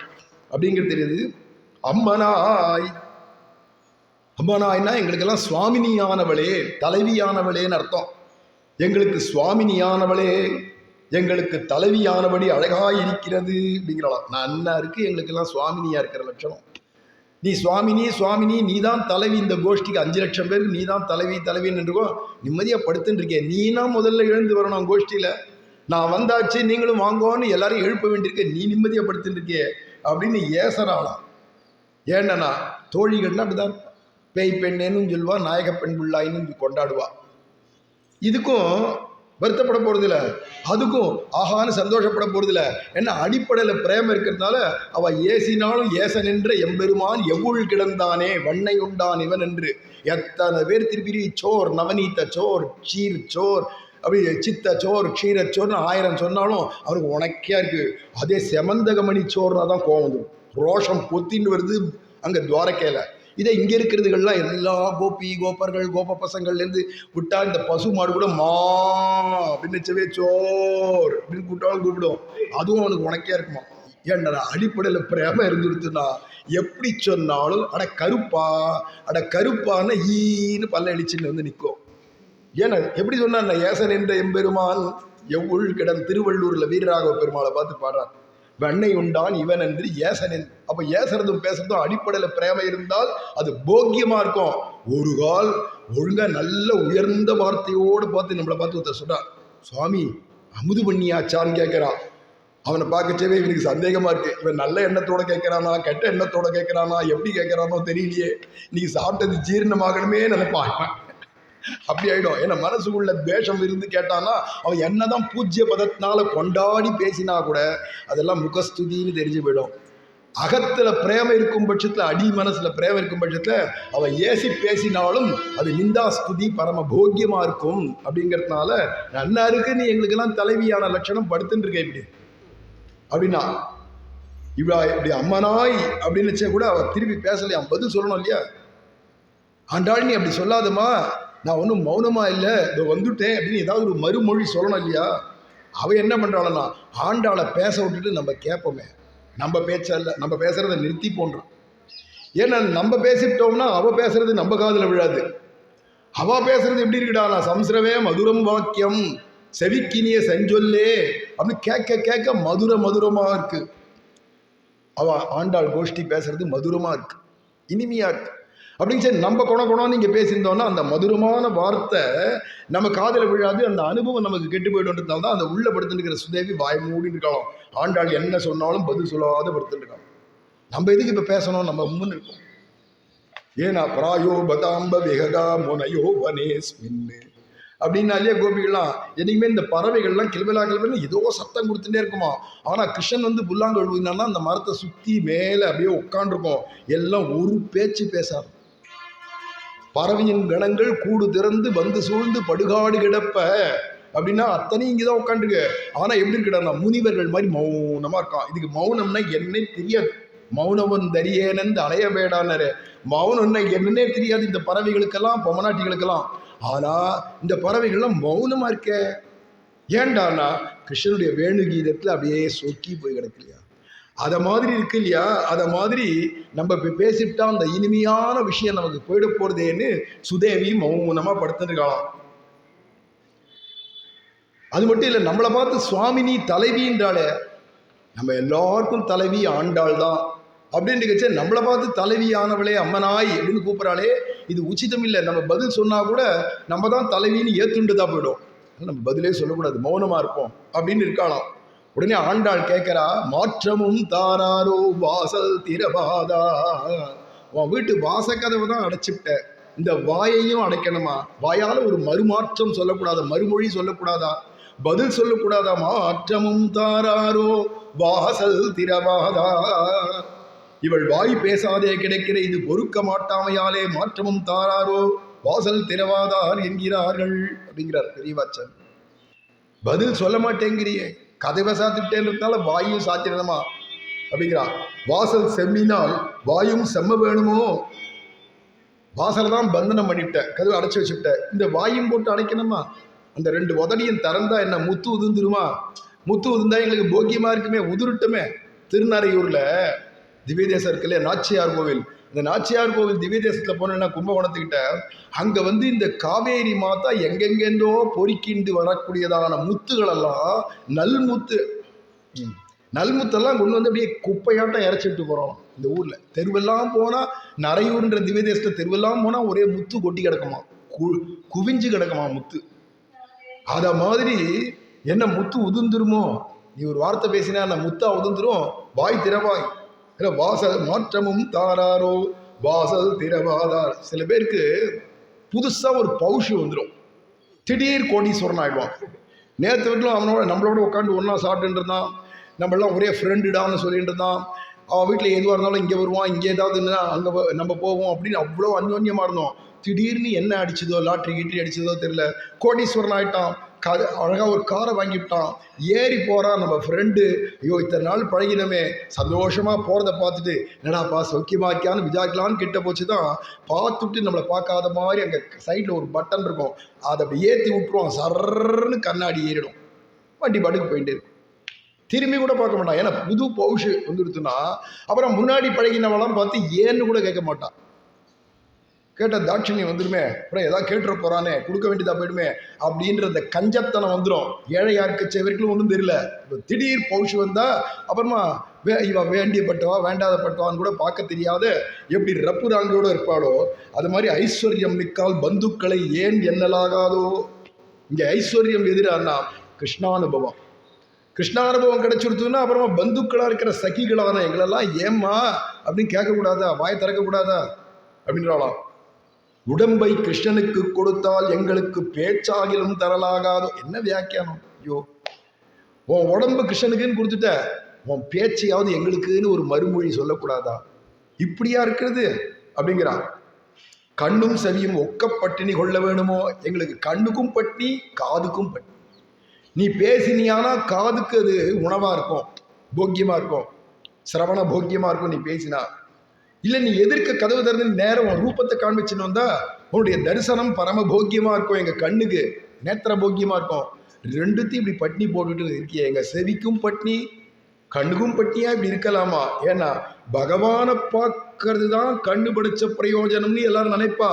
அப்படிங்கிறது தெரியுது. அம்மனாய், அம்மனாய்னா எங்களுக்கெல்லாம் சுவாமினியானவளே, தலைவியானவளேன்னு அர்த்தம். எங்களுக்கு சுவாமினியானவளே, எங்களுக்கு தலைவியானபடி அழகாய் இருக்கிறது அப்படிங்கிறாளாம். நான் அண்ணா இருக்கு எங்களுக்கெல்லாம் சுவாமினியா இருக்கிற லட்சணம். நீ சுவாமினி சுவாமினி, நீ தான் தலைவி, இந்த கோஷ்டிக்கு 5 லட்சம் பேருக்கு நீ தான் தலைவி தலைவின்னு இருக்கோம். நிம்மதியாக படுத்துன்னு இருக்கேன், நீனா முதல்ல எழுந்து வரணும் கோஷ்டியில். நான் வந்தாச்சு நீங்களும் வாங்கோன்னு எல்லாரும் எழுப்ப வேண்டியிருக்கேன், நீ நிம்மதியாக படுத்துட்டு இருக்கே அப்படின்னு ஏசறாளாம். ஏன்னா தோழிகள்னா அப்படிதான் பேய் பெண்ணேன்னு சொல்லுவா, நாயக பெண் பிள்ளாயின்னு கொண்டாடுவா. இதுக்கும் வருத்தப்பட போகிறதில்ல, அதுக்கும் ஆகான்னு சந்தோஷப்பட போகிறதில்ல. ஏன்னா அடிப்படையில் பிரேமம் இருக்கிறதுனால அவள் ஏசினாலும் ஏச நின்ற எம்பெருமான் எவ்வுள் கிடந்தானே வண்ணை உண்டான் இவன் என்று. எத்தனை பேர் திருப்பி சோர் நவநீத சோர் சீர் சோர் அப்படி சித்த சோர் க்ஷீரச்சோர்னு 1000 சொன்னாலும் அவருக்கு உனக்கையா இருக்கு. அதே செமந்தகமணி சோர்னா தான் கோவம் வந்துடும், ரோஷம் பொத்தின்னு வருது அங்கே துவாரக்கையில். இதை இங்கே இருக்கிறதுகள்லாம் எல்லா கோபி கோப்பர்கள் கோப பசங்கள்லேருந்து விட்டா இந்த பசு மாடு கூட மா அப்படின்னு செவே சோர் அப்படின்னு கூட்டாலும் கூப்பிடும், அதுவும் அவனுக்கு உனக்கே இருக்குமா. ஏன்னா அடிப்படையில் பிரேமம் இருந்துடுத்துனா எப்படி சொன்னாலும் அட கருப்பா அட கருப்பான்னு ஈன்னு பல்ல அடிச்சுன்னு வந்து நிற்கும். ஏன்னா எப்படி சொன்னா ஏசன் என்ற எம்பெருமான் எவ்வுள் கிடன் திருவள்ளூரில் வீரராகவ பெருமாளை பார்த்து பாடுறார், வெண்ணை உண்டான் இவன் என்று ஏசனின். அப்போ ஏசுறதும் பேசுறதும் அடிப்படையில் பிரேம இருந்தால் அது போக்கியமாக இருக்கும். ஒரு கால் ஒழுங்காக நல்ல உயர்ந்த வார்த்தையோடு பார்த்து நம்மளை பார்த்து ஒருத்தர் சொல்கிறார், சுவாமி அமுது பண்ணியாச்சான்னு கேட்குறான். அவனை பார்க்கச்சவே இவனுக்கு சந்தேகமாக இருக்குது, இவன் நல்ல எண்ணத்தோடு கேட்குறானா கெட்ட எண்ணத்தோடு கேட்குறானா எப்படி கேட்குறானோ தெரியலையே, இன்னைக்கு சாப்பிட்டது ஜீரணமாகணுமே நினைப்பான். அப்படி ஆகிடும். ஏன்னா மனசுக்குள்ள துவேஷம் இருந்து கேட்டான்னா அவன் என்னதான் பூஜ்ய பதத்தினால கொண்டாடி பேசினா கூட அதெல்லாம் முகஸ்துதின்னு தெரிஞ்சு போயிடும். அகத்துல பிரேமம் இருக்கும் பட்சத்துல, அடி மனசுல பிரேமம் இருக்கும் பட்சத்துல அவ ஏசி பேசினாலும் அது நிந்தா ஸ்துதி பரம போக்கியமா இருக்கும். அப்படிங்கிறதுனால நன்னா இருக்கு, நீ எங்களுக்கெல்லாம் தலைவியான லட்சணம் படுத்துட்டு இருக்க இப்படி அப்படின்னா, இவா இப்படி அம்மனாய் அப்படின்னு வச்சா கூட அவ திருப்பி பேசலையா, பதில் சொல்லணும் இல்லையா? ஆண்டாள் நீ அப்படி சொல்லாதம்மா, நான் ஒன்றும் மௌனமா இல்லை, இதோ வந்துட்டேன் அப்படின்னு ஏதாவது ஒரு மறுமொழி சொல்லணும் இல்லையா? அவ என்ன பண்றாளன்னா, ஆண்டாளை பேச விட்டுட்டு நம்ம கேட்போமே, நம்ம பேச்சல்ல, நம்ம பேசுறதை நிறுத்தி போன்றோம். ஏன்னா நம்ம பேசிட்டோம்னா அவ பேசுறது நம்ம காதுல விழாது. அவ பேசுறது எப்படி இருக்குடா, நான் சம்ஸ்ரவே மதுரம் வாக்கியம் செவிக்கினிய செஞ்சொல்லே அப்படின்னு கேட்க கேட்க மதுரமா இருக்கு. அவ ஆண்டாள் கோஷ்டி பேசுறது மதுரமா இருக்கு, இனிமையா இருக்கு. அப்படின்னு சரி நம்ம குணம் நீங்க பேசியிருந்தோம்னா அந்த மதுரமான வார்த்தை நம்ம காதில் விழாது, அந்த அனுபவம் நமக்கு கெட்டு போயிடுன்றதுனால தான் அந்த உள்ள படுத்துருக்கிற சுதேவி வாய் மூடின்னு இருக்கலாம். ஆண்டாள் என்ன சொன்னாலும் பதில் சொல்லாத படுத்துட்டு இருக்காங்க. நம்ம எதுக்கு இப்ப பேசணும், நம்ம உம்முன்னு இருக்கோம். ஏன்னா பிராயோ பதாம்ப விககா முனையோ வனேஸ்மின் அப்படின்னாலே கோபிகள்லாம் என்னைக்குமே இந்த பறவைகள்லாம் கிளம்பலா ஏதோ சத்தம் கொடுத்துட்டே இருக்குமா. ஆனா கிருஷ்ணன் வந்து புல்லாங்கழுவினா அந்த மரத்தை சுத்தி மேல அப்படியே உட்காந்துருக்கும், எல்லாம் ஒரு பேச்சு பேசாது. பறவையின் கணங்கள் கூடு திறந்து வந்து சூழ்ந்து படுகாடு கிடப்ப அப்படின்னா அத்தனையும் இங்கதான் உட்காந்துருக்கு. ஆனா எப்படி இருக்கா, முனிவர்கள் மாதிரி மௌனமா இருக்கான். இதுக்கு மௌனம்னா என்னன்னே தெரியாது. மௌனவன் தரியேனந்து அலைய வேடானாரு. மௌனம்னா என்னன்னே தெரியாது இந்த பறவைகளுக்கெல்லாம், பொம்மநாட்டிகளுக்கெல்லாம். ஆனா இந்த பறவைகள்லாம் மௌனமா இருக்க. ஏண்டானா கிருஷ்ணனுடைய வேணுகீதத்துல அப்படியே சொக்கி போய் கிடக்கலையா, அத மாதிரி இருக்கு இல்லையா? அத மாதிரி நம்ம பேசிட்டா அந்த இனிமையான விஷயம் நமக்கு போயிட போறதேன்னு சுதேவி மௌனமா படுத்துருக்கலாம். அது மட்டும் இல்லை, நம்மளை பார்த்து சுவாமினி தலைவின்றாலே, நம்ம எல்லாருக்கும் தலைவி ஆண்டாள் தான் அப்படின்னு நம்மளை பார்த்து தலைவி ஆனவளே அம்மனாய் அப்படின்னு கூப்பிட்றாளே, இது உச்சிதம் இல்லை. நம்ம பதில் சொன்னா கூட நம்ம தான் தலைவின்னு ஏத்துண்டுதான் போயிடும். நம்ம பதிலே சொல்லக்கூடாது, மௌனமா இருப்போம் அப்படின்னு இருக்கலாம். உடனே ஆண்டாள் கேட்கிறா, மாற்றமும் தாராரோ வாசல் திரவாதா. உன் வீட்டு வாசக்கதவை தான் அடைச்சுட்ட, இந்த வாயையும் அடைக்கணுமா? வாயால ஒரு மறுமாற்றம் சொல்லக்கூடாதா, மறுமொழி சொல்லக்கூடாதா, பதில் சொல்லக்கூடாதா? மாற்றமும் தாராரோ வாசல் திரவாதா. இவள் வாய் பேசாதே கிடைக்கிற இது பொறுக்க மாட்டாமையாலே மாற்றமும் தாராரோ வாசல் திரவாதார் என்கிறார்கள் அப்படிங்கிறார் பெரியவாச்சன். பதில் சொல்ல மாட்டேங்கிறியே, கதவை சாத்திட்டேன்றதுனால வாயும் சாத்திடணுமா அப்படிங்கிறா. வாசல் செம்மினால் வாயும் செம்ம வேணுமோ? வாசலை தான் பந்தனம் பண்ணிட்ட, கதவை அடைச்சி வச்சுட்ட, இந்த வாயும் போட்டு அடைக்கணுமா? அந்த ரெண்டு உதடியும் திறந்தா என்ன முத்து உதிர்ந்துருமா? முத்து உதிர்ந்தா எங்களுக்கு போக்கியமா இருக்குமே, உதிருட்டுமே. திருநறையூர்ல திவ்ய தேசம் இருக்குல்ல, நாச்சியார் கோவில். இந்த நாச்சியார் கோவில் திவ்ய தேசத்துல போனேன்னா கும்பகோணத்துக்கிட்ட, அங்க வந்து இந்த காவேரி மாதா எங்கெங்கெந்தோ பொறுக்கிண்டு வரக்கூடியதான முத்துகளெல்லாம் நல்முத்து, நல்முத்தெல்லாம் கொண்டு வந்து அப்படியே குப்பையாட்டம் இறைச்சிட்டு போறோம். இந்த ஊர்ல தெருவெல்லாம் போனா, நரையூர்ன்ற திவ்ய தேசத்துல தெருவெல்லாம் போனா ஒரே முத்து கொட்டி கிடக்குமா, குவிஞ்சு கிடக்குமா முத்து. அத மாதிரி என்ன முத்து உதிர்ந்துருமோ? நீ ஒரு வார்த்தை பேசினா அந்த முத்தா உதிர்ந்துரும். வாய் திறவாய், வாசல் மாற்றமும் தாராரோ வாசல் திரவாதார். சில பேருக்கு புதுசா ஒரு பௌஷி வந்துடும், திடீர் கோடீஸ்வரன் ஆயிடுவான். நேற்று வீட்டில் அவனோட நம்மளோட உட்காந்து ஒன்றா சாப்பிட்டு இருந்தான், நம்மளாம் ஒரே ஃப்ரெண்டுடான்னு சொல்லிட்டு இருந்தான். அவன் வீட்டில் எதுவாக இருந்தாலும் இங்கே வருவான், இங்கே ஏதாவதுன்னா அங்கே நம்ம போவோம் அப்படின்னு அவ்வளோ அந்யோன்யமாக இருந்தோம். திடீர்னு என்ன அடிச்சதோ, லாட்ரி கீட்ரி அடிச்சதோ தெரியல, கோடீஸ்வரன் ஆகிட்டான். அழகாக ஒரு காரை வாங்கிவிட்டான், ஏறி போகிறான். நம்ம ஃப்ரெண்டு, ஐயோ இத்தனை நாள் பழகினமே, சந்தோஷமாக போகிறத பார்த்துட்டு என்னடாப்பா சௌக்கியமாக்கியான்னு விஜாக்கலான்னு கிட்ட போச்சு தான் பார்த்துட்டு நம்மளை பார்க்காத மாதிரி அங்கே சைடில் ஒரு பட்டன் இருக்கும், அதை அப்படி ஏற்றி விட்டுருவான். சர்ன்னு கண்ணாடி ஏறிடும், வண்டி பாட்டுக்கு போயிட்டு இருக்கும். திரும்பி கூட பார்க்க மாட்டான். ஏன்னா புது பௌஷு வந்துடுத்துன்னா அப்புறம் முன்னாடி பழகினவெல்லாம் பார்த்து ஏன்னு கூட கேட்க மாட்டான். கேட்டால் தாட்சிணியம் வந்துடுமே, அப்புறம் ஏதாவது கேட்டுற போகிறானே, கொடுக்க வேண்டியதாக போயிடுமே அப்படின்ற அந்த கஞ்சத்தனம் வந்துடும். ஏழையாருக்கு செய்வர்களும் ஒன்றும் தெரியல. இப்போ திடீர் பௌஷு வந்தால் அப்புறமா இவன் வேண்டியப்பட்டவா வேண்டாதப்பட்டவான்னு கூட பார்க்க தெரியாத எப்படி ரப்பு ராங்கோடு இருப்பாளோ, அது மாதிரி ஐஸ்வர்யம் மிக்கால் பந்துக்களை ஏன் எண்ணலாகாதோ. இங்கே ஐஸ்வர்யம் எதிரானா கிருஷ்ணானுபவம். கிருஷ்ணானுபவம் கிடைச்சிருத்துன்னா அப்புறமா பந்துக்களாக இருக்கிற சகிகளான எங்களெல்லாம் ஏம்மா அப்படின்னு கேட்கக்கூடாதா, வாய் திறக்கக்கூடாதா அப்படின்றாலாம். உடம்பை கிருஷ்ணனுக்கு கொடுத்தால் எங்களுக்கு பேச்சாகிலும் தரலாகாதோ. என்ன வியாக்கியானம்? ஐயோ, உன் உடம்பு கிருஷ்ணனுக்குன்னு கொடுத்துட்ட, உன் பேச்சையாவது எங்களுக்குன்னு ஒரு மறுமொழி சொல்லக்கூடாதா? இப்படியா இருக்கிறது அப்படிங்கிறான். கண்ணும் செவியும் ஒக்க பட்டினி கொள்ள வேணுமோ? எங்களுக்கு கண்ணுக்கும் பட்டினி, காதுக்கும் பட்டினி. நீ பேசினியானா காதுக்கு அது உணவா இருக்கும், போக்கியமா இருக்கும், சிரவண போக்கியமா இருக்கும் நீ பேசினா. இல்லை நீ எதிர்க்க கதவு திறந்து நேரம் ரூபத்தை காண்பிச்சுன்னு வந்தா உன்னுடைய தரிசனம் பரம போக்கியமா இருக்கும், எங்க கண்ணுக்கு நேத்திர போக்கியமா இருக்கும். ரெண்டுத்தையும் இப்படி பட்னி போட்டுட்டு இருக்கிய, எங்க செவிக்கும் பட்னி கண்ணுக்கும் பட்டினியா இப்படி இருக்கலாமா? ஏன்னா பகவானை பார்க்கறது தான் கண்ணு படிச்ச பிரயோஜனம்னு எல்லாரும் நினைப்பா.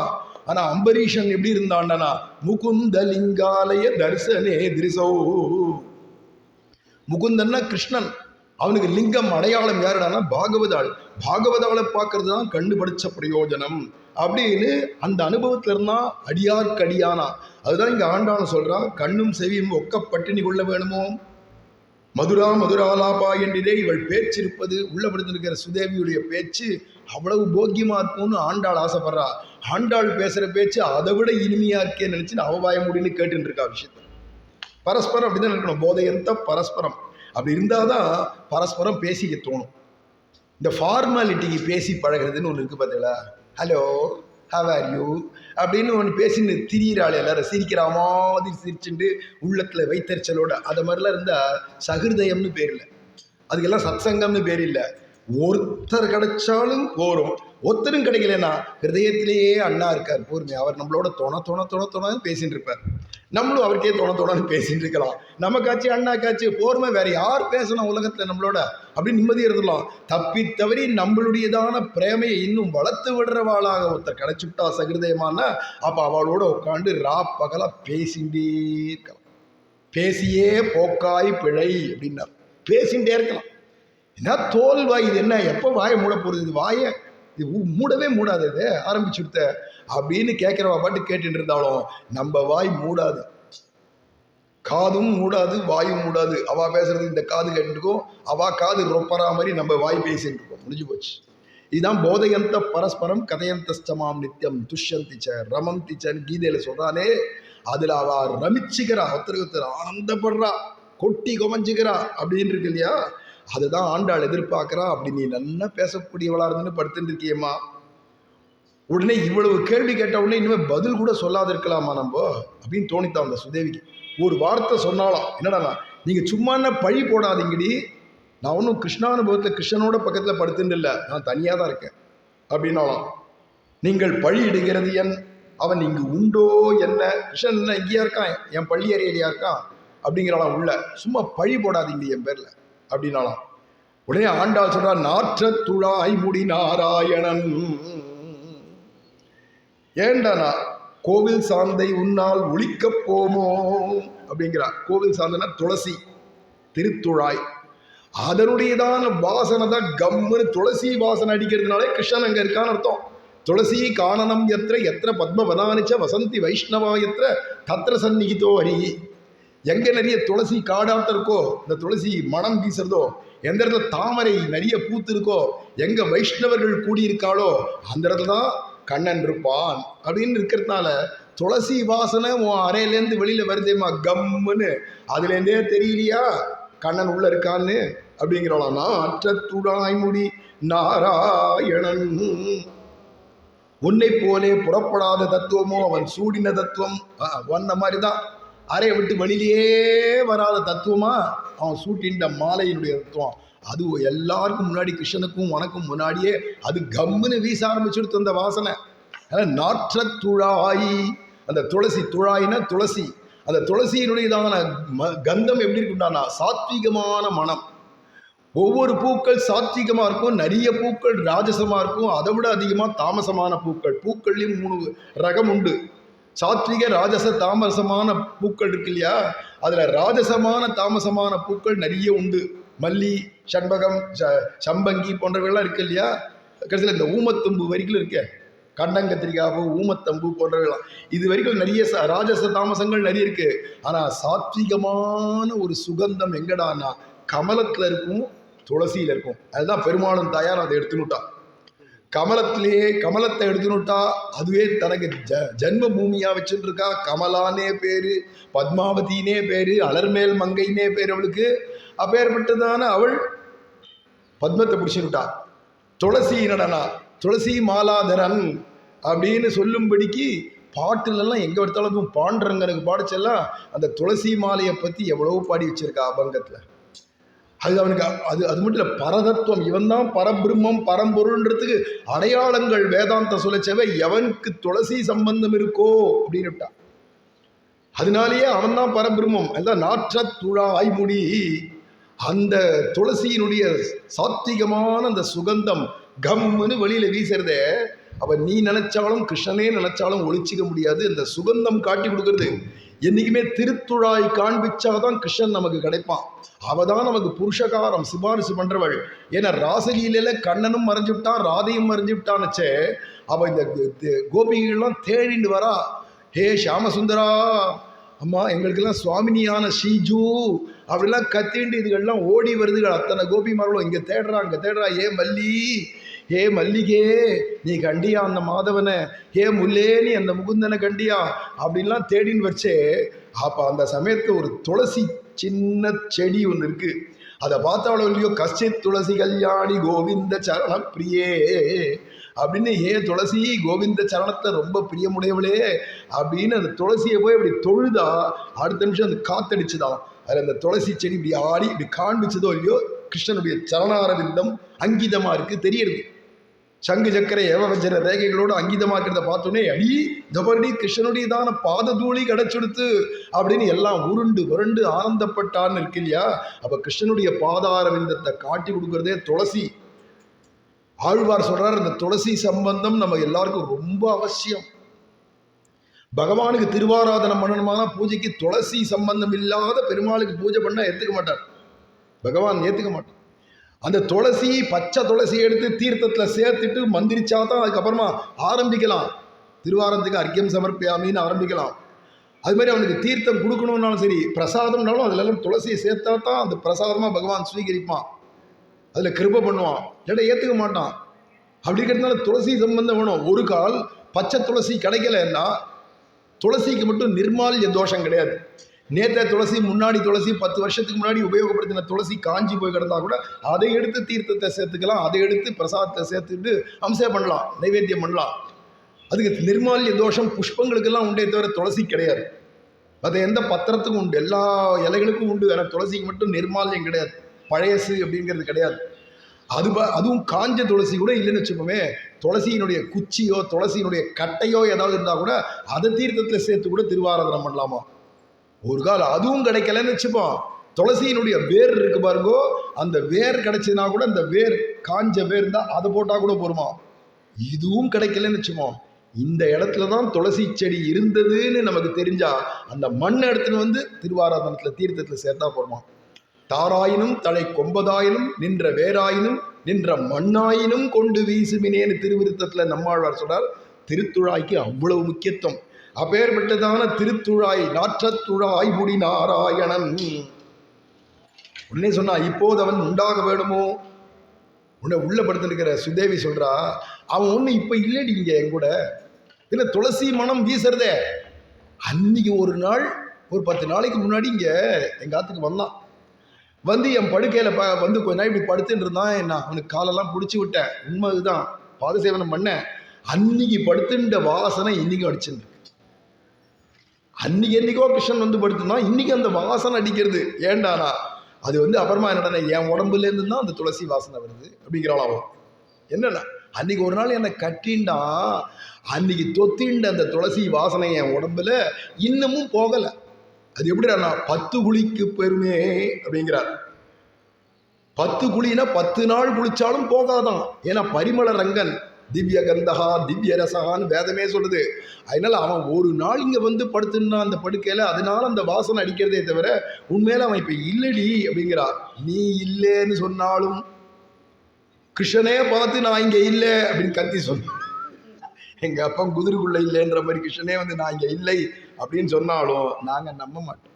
ஆனா அம்பரீஷன் எப்படி இருந்தாண்டனா, முகுந்த லிங்காலய தரிசனே திருசோ. முகுந்தன்னா கிருஷ்ணன், அவனுக்கு லிங்கம் அடையாளம் யாருடானா பாகவதாள். பாகவதாளை பார்க்கறது தான் கண்ணு படிச்ச பிரயோஜனம் அப்படின்னு அந்த அனுபவத்துல இருந்தா அடியார்க்கு அடியானா. அதுதான் இங்க ஆண்டான சொல்றான், கண்ணும் செவியும் ஒக்க பட்டினி கொள்ள வேணுமோ? மதுரா மதுராலாபா என்றே இவள் பேச்சு இருப்பது, உள்ளப்படுத்திருக்கிற சுதேவியுடைய பேச்சு அவ்வளவு போக்கியமா இருக்கும்னு ஆண்டாள் ஆசைப்படுறா. ஆண்டாள் பேசுற பேச்சு அதை விட இனிமையா இருக்கே நினைச்சு அவவாய முடின்னு கேட்டுட்டு இருக்கா விஷயத்த. பரஸ்பரம் அப்படிதான் இருக்கணும், போதையந்த பரஸ்பரம். அப்படி இருந்தாதான் பரஸ்பரம் பேசிக்க தோணும். இந்த ஃபார்மாலிட்டிக்கு பேசி பழகிறதுன்னு ஒன்று இருக்கு பார்த்தீங்களா? ஹலோ, ஹவ் ஆர் யூ அப்படின்னு ஒன்று பேசின்னு திரியிறாள், எல்லாரும் சிரிக்கிற மாதிரி சிரிச்சுட்டு உள்ளத்தில் வைத்தறிச்சலோட. அது மாதிரிலாம் இருந்தால் சகிருதயம்னு பேர் இல்லை, அதுக்கெல்லாம் சத்சங்கம்னு பேர் இல்லை. ஒருத்தர் கிடைச்சாலும் போரும், ஒருத்தரும் கிடைக்கலன்னா ஹிருதயத்திலேயே அண்ணா இருக்கார் பொறுமை, அவர் நம்மளோட தொண பேசிட்டு இருப்பார். நம்மளும் அவருக்கே தொணன்னு பேசிட்டு இருக்கலாம். நமக்காச்சு அண்ணாக்காச்சு போர்மை வேற யார் பேசணும் உலகத்துல நம்மளோட அப்படின்னு நிம்மதியாக இருந்துடலாம். தப்பி தவறி நம்மளுடையதான பிரேமையை இன்னும் வளர்த்து விடுறவாளாக ஒருத்தர் கிடைச்சுட்டா சகிருதயமானா, அப்ப அவளோட உட்காந்து பகலா பேசிகிட்டே இருக்கலாம். பேசியே போக்காய் பிழை அப்படின்னா பேசிகிட்டே இருக்கலாம். என்ன தோல் வாய், இது என்ன எப்போ வாயை மூட போறது, இது வாயை இது மூடவே மூடாது, இது ஆரம்பிச்சுடுத்த அப்படின்னு கேட்கிறவா பாட்டு கேட்டுட்டு இருந்தாலும் நம்ம வாய் மூடாது, காதும் மூடாது, வாயும் மூடாது. அவ பேசுறது இந்த காது கேட்டுருக்கோம், அவ காது ரொப்பரா மாதிரி நம்ம வாய் பேசிட்டு இருக்கோம். முடிஞ்சு போச்சு. இதுதான் போதையந்த பரஸ்பரம் கதையந்தஸ்தமாம் நித்தியம் துஷ்யந்திச்ச ரமந்திச்சன்னு கீதையில சொல்றானே. அதுல அவ ரமிச்சுக்கிறா, ஒருத்தர் ஆனந்தப்படுறா, கொட்டி கொமஞ்சுக்கிறா அப்படின்னு இருக்கு இல்லையா? அதுதான் ஆண்டாள் எதிர்பார்க்கிறா. அப்படி நீ நல்லா பேசக்கூடியவளா இருந்துன்னு படுத்துட்டு இருக்கியம்மா. உடனே இவ்வளவு கேள்வி கேட்ட உடனே இனிமே பதில் கூட சொல்லாத இருக்கலாமா நம்ம அப்படின்னு தோணித்தான் அந்த சுதேவிக்கு. ஒரு வார்த்தை சொன்னாலாம், என்னடா நீங்க சும்மா பழி போடாதீங்கடி, நான் ஒன்றும் கிருஷ்ணானுபவத்தில் கிருஷ்ணனோட பக்கத்தில் படுத்துட்டு இல்லை, நான் தனியாக தான் இருக்கேன் அப்படின்னாலாம். நீங்கள் பழி இடுகிறது என் அவன் இங்கு உண்டோ என்ன, கிருஷ்ணன் என்ன இங்கேயா இருக்கான், என் பள்ளி அறையிலையா இருக்கான் அப்படிங்கிறாளாம் உள்ள. சும்மா பழி போடாதீங்க என் பேர்ல அப்படின்னாலாம். உடனே ஆண்டாள் சொல்றா, நாற்ற துழாய் முடி நாராயணன். ஏண்டானா கோவில் சாந்தை உன்னால் ஒழிக்க போமோ அப்படிங்கிறார். கோவில் சாந்தனா துளசி, திருத்துழாய், அதனுடையதான வாசனை தான் கம்முன்னு துளசி வாசனை அடிக்கிறதுனாலே கிருஷ்ணன் அங்க இருக்கான்னு அர்த்தம். துளசி காணனம் எத்திர எத்திர பத்மவதானிச்ச வசந்தி வைஷ்ணவா எத்திர தத்திர சந்நிகிதோ ஹரி. எங்க நிறைய துளசி காடாட்டம் இருக்கோ, இந்த துளசி மனம் வீசுறதோ, எந்த இடத்துல தாமரை நிறைய பூத்து இருக்கோ, எங்க வைஷ்ணவர்கள் கூடியிருக்காளோ அந்த இடத்துல தான் கண்ணன் இருப்பான் அப்படின்னு இருக்கிறதுனால துளசி வாசனை உன் அறையிலேருந்து வெளியில வருதேம்மா கம்முன்னு, அதுலேருந்தே தெரியலையா கண்ணன் உள்ள இருக்கான்னு அப்படிங்கிறோம். அற்ற துடாய்முடி நாராயணன், உன்னை போலே புறப்படாத தத்துவமோ அவன் சூடின தத்துவம். வந்த மாதிரி தான் அறையை விட்டு வெளியிலேயே வராத தத்துவமா அவன் சூட்டின்ற மாலையினுடைய தத்துவம். அது எல்லாருக்கும் முன்னாடி கிருஷ்ணனுக்கும் உனக்கும் முன்னாடியே அது கம்முன்னு வீச ஆரம்பிச்சுடுத்து அந்த வாசனை. நாற்ற துழாய், அந்த துளசி, துழாயினா துளசி, அந்த துளசியினுடையதான கந்தம் எப்படி இருக்குண்டானா சாத்வீகமான மனம். ஒவ்வொரு பூக்கள் சாத்வீகமாக இருக்கும், நிறைய பூக்கள் ராஜசமாக இருக்கும், அதை விட அதிகமாக தாமசமான பூக்கள். பூக்கள்லையும் 3 ரகம் உண்டு, சாத்விக ராஜச தாமசமான பூக்கள் இருக்கு இல்லையா? அதில் ராஜசமான தாமசமான பூக்கள் நிறைய உண்டு. மல்லி, சண்பகம், சம்பங்கி போன்றவைகள்லாம் இருக்கு இல்லையா? கடைசியில் இந்த ஊமத்தம்பு வரைக்கும் இருக்கு, கண்டங்கத்திரிக்காவு, ஊமத்தம்பு போன்றவைகள்லாம், இது வரைக்கும் நிறைய ராஜச தாமசங்கள் நிறைய இருக்கு. ஆனால் சாத்விகமான ஒரு சுகந்தம் எங்கடானா கமலத்தில் இருக்கும், துளசியில் இருக்கும். அதுதான் பெருமாளும் தாயார் அதை எடுத்துனுட்டா. கமலத்திலேயே கமலத்தை எடுத்துனுட்டா அதுவே தனக்கு ஜென்ம பூமியா வச்சுட்டு இருக்கா. கமலானே பேரு, பத்மாவதினே பேரு, அலர்மேல் மங்கைனே பேர் அவளுக்கு. அப்பேற்பட்டதான அவள் பத்மத்தை பிடிச்சுட்டா. துளசி நடனா துளசி மாலாதரன் அப்படின்னு சொல்லும்படிக்கு பாட்டுலெல்லாம் எங்கே எடுத்தாலும் பாண்டரங்கனுக்கு பாடிச்செல்லாம் அந்த துளசி மாலையை பற்றி எவ்வளோ பாடி வச்சிருக்கா அபங்கத்தில். அது அவனுக்கு அது மட்டும் இல்லை, பரதத்துவம், இவன் தான் பரபிரம்மம் பரம்பொருள்ன்றதுக்கு அடையாளங்கள் வேதாந்த சொல்லச்சவை. எவனுக்கு துளசி சம்பந்தம் இருக்கோ அப்படின்னு விட்டா, அதனாலேயே அவன் தான் பரபிரம்மம். அதான் நாற்ற துழாய்முடி, அந்த துளசியினுடைய சாத்விகமான அந்த சுகந்தம் கம்முன்னு வெளியில வீசுறதே. அவன் நீ நினைச்சாலும் கிருஷ்ணனே நினைச்சாலும் ஒழிச்சிக்க முடியாது. இந்த சுகந்தம் காட்டி கொடுக்கறது என்னைக்குமே திருத்துழாய் காண்பிச்சாதான் கிருஷ்ணன் நமக்கு கிடைப்பான். அவதான் நமக்கு புருஷகாரம் சிபாரிசு பண்றவள். ஏன்னா ராசலீலையில கண்ணனும் மறைஞ்சுவிட்டான், ராதையும் மறைஞ்சுவிட்டான்னுச்சே. அவ இந்த கோபிகள்லாம் தேடிண்டு வரா. ஹே ஷியாமசுந்தரா, அம்மா எங்களுக்கெல்லாம் சுவாமினியான ஷீஜு அப்படிலாம் கத்திண்டு இதுகள்லாம் ஓடி வருதுகள். அத்தனை கோபிமார்களும் இங்கே தேடுறா அங்கே தேடுறா. ஏ மல்லி, ஹே மல்லிகே நீ கண்டியா அந்த மாதவனை, ஹே முல்லே நீ அந்த முகுந்தனை கண்டியா அப்படின்லாம் தேடின்னு வச்சே. அப்போ அந்த சமயத்தில் ஒரு துளசி சின்ன செடி ஒன்று இருக்கு. அதை பார்த்தாலும் இல்லையோ, கஷ்டித் துளசி கல்யாணி கோவிந்த சரண பிரியே அப்படின்னு, ஏ துளசி கோவிந்த சரணத்தை ரொம்ப பிரியமுடையவளே அப்படின்னு அந்த துளசியை போய் அப்படி தொழுதா அடுத்த நிமிஷம் அந்த காத்தடிச்சுதான். அதில் அந்த துளசி செடி இப்படி ஆடி இப்படி காண்பிச்சதோ இல்லையோ, கிருஷ்ணனுடைய சரணாரவிந்தம் அங்கிதமாக இருக்குது தெரியுது. சங்கு சக்கரை ஏவவஜர ரேகைகளோடு அங்கிதமாக்கிறத பார்த்தோன்னே, அடி தபடி கிருஷ்ணனுடையதான பாததூளி கிடைச்செடுத்து அப்படின்னு எல்லாம் உருண்டு புரண்டு ஆனந்தப்பட்டான்னு இருக்கு இல்லையா. அப்போ கிருஷ்ணனுடைய பாதாரவிந்தத்தை காட்டி கொடுக்கறதே துளசி. ஆழ்வார் சொல்றார், இந்த துளசி சம்பந்தம் நம்ம எல்லாருக்கும் ரொம்ப அவசியம். பகவானுக்கு திருவாராதனம் பண்ணணுமான பூஜைக்கு துளசி சம்பந்தம் இல்லாத பெருமாளுக்கு பூஜை பண்ண ஏற்றுக்க மாட்டார் பகவான், ஏற்றுக்க மாட்டார். அந்த துளசி பச்சை துளசி எடுத்து தீர்த்தத்தில் சேர்த்துட்டு மந்திரிச்சா தான் அதுக்கப்புறமா ஆரம்பிக்கலாம். திருவாரத்துக்கு அர்க்கியம் சமர்ப்பியாமின்னு ஆரம்பிக்கலாம். அது மாதிரி அவனுக்கு தீர்த்தம் கொடுக்கணும்னாலும் சரி, பிரசாதம்னாலும் அதுல எல்லாம் துளசியை சேர்த்தா தான் அந்த பிரசாதமாக பகவான் ஸ்வீகரிப்பான், அதில் கிருபை பண்ணுவான். இல்லாட்ட ஏற்றுக்க மாட்டான். அப்படிங்கிறதுனால துளசி சம்பந்தம் வேணும். ஒரு கால் பச்சை துளசி கிடைக்கலன்னா துளசிக்கு மட்டும் நிர்மால்ய தோஷம் கிடையாது. நேற்ற துளசி, முன்னாடி துளசி, 10 வருஷத்துக்கு முன்னாடி உபயோகப்படுத்தின துளசி காஞ்சி போய் கிடந்தா கூட அதை எடுத்து தீர்த்தத்தை சேர்த்துக்கலாம், அதை எடுத்து பிரசாதத்தை சேர்த்துட்டு அம்சம் பண்ணலாம், நைவேத்தியம் பண்ணலாம். அதுக்கு நிர்மால்ய தோஷம் புஷ்பங்களுக்கெல்லாம் உண்டே தவிர துளசி கிடையாது. அது எந்த பத்திரத்துக்கும் உண்டு, எல்லா இலைகளுக்கும் உண்டு. ஆனால் துளசிக்கு மட்டும் நிர்மால்யம் கிடையாது, பழையசு அப்படிங்கிறது கிடையாது. அதுவும் காஞ்ச துளசி கூட இல்லைன்னு வச்சுப்போமே, துளசியினுடைய குச்சியோ துளசியினுடைய கட்டையோ ஏதாவது இருந்தால் கூட அதை தீர்த்தத்தில் சேர்த்து கூட திருவாராதனம் பண்ணலாமா. ஒரு கால் அதுவும் கிடைக்கலன்னு வச்சுப்போம், துளசியினுடைய வேர் இருக்கு பாருங்கோ, அந்த வேர் கிடைச்சதுனா கூட அந்த வேர் காஞ்ச வேர் தான் அதை போட்டால் கூட போருமா. இதுவும் கிடைக்கலன்னு வச்சுப்போம், இந்த இடத்துல தான் துளசி செடி இருந்ததுன்னு நமக்கு தெரிஞ்சா அந்த மண்ணை எடுத்துன்னு வந்து திருவாராதனத்தில் தீர்த்தத்தில் சேர்த்தா போருமா. தாராயினும் தலை கொம்பதாயினும் நின்ற வேராயினும் நின்ற மண்ணாயினும் கொண்டு வீசுமினேன்னு திருவிருத்தத்தில் நம்மாழ்வார் சொல்றார். திருத்துழாய்க்கு அவ்வளவு முக்கியத்துவம். அப்பேற்பட்டதான திருத்துழாய் நாற்றத்துழாய் முடி நாராயணன் உடனே சொன்னா, இப்போது அவன் உண்டாக வேணுமோ. உன்னை உள்ள படுத்திருக்கிற சுதேவி சொல்றா, அவன் ஒண்ணு இப்ப இல்லடி இங்க என் கூட, இல்ல துளசி மனம் வீசுறதே. அன்னைக்கு ஒரு நாள், ஒரு 10 நாளைக்கு முன்னாடி இங்க எங்க ஆத்துக்கு வந்தான். வந்து என் படுக்கையில வந்து கொஞ்ச நாள் இப்படி படுத்துட்டு இருந்தான். என்ன அவனுக்கு காலெல்லாம் பிடிச்சி விட்டேன், உண்மை இதுதான், பாதசேவனம் பண்ணேன். அன்னைக்கு படுத்துட்ட வாசனை இன்னைக்கும் அடிச்சுருக்கு. அன்னைக்கு என்னைக்கோ கிருஷ்ணன் வந்து படுத்துனா இன்னைக்கு அந்த வாசனை அடிக்கிறது. ஏண்டானா அது வந்து அப்புறமா என்னடா என் உடம்புலேருந்து தான் அந்த துளசி வாசனை வருது அப்படிங்கிறாளாவும். என்னன்னா அன்னைக்கு ஒரு நாள் என்னை கட்டின்டா, அன்னைக்கு தொத்தின்ற அந்த துளசி வாசனை என் உடம்புல இன்னமும் போகலை. அது எப்படின்னா 10 குளிக்கு பெருமே அப்படிங்கிறார். 10 குளினா 10 நாள் குளிச்சாலும் போகாதான். ஏன்னா பரிமள ரங்கன் திவ்ய கந்தகா திவ்ய ரசகான்னு வேதமே சொல்லுது. அதனால அவன் ஒரு நாள் இங்க வந்து படுத்துனா அந்த படுக்கையில, அதனால அந்த வாசனை அடிக்கிறதே தவிர உண்மையில அவன் இப்ப இல்லடி அப்படிங்கிறார். நீ இல்லைன்னு சொன்னாலும் கிருஷ்ணனே பார்த்து நான் இங்க இல்லை அப்படின்னு கத்தி சொன்ன, எங்க அப்பா குதிரைக்குள்ள இல்லைன்ற மாதிரி கிருஷ்ணனே வந்து நான் இங்க இல்லை அப்படின்னு சொன்னாலும் நாங்க நம்ப மாட்டோம்.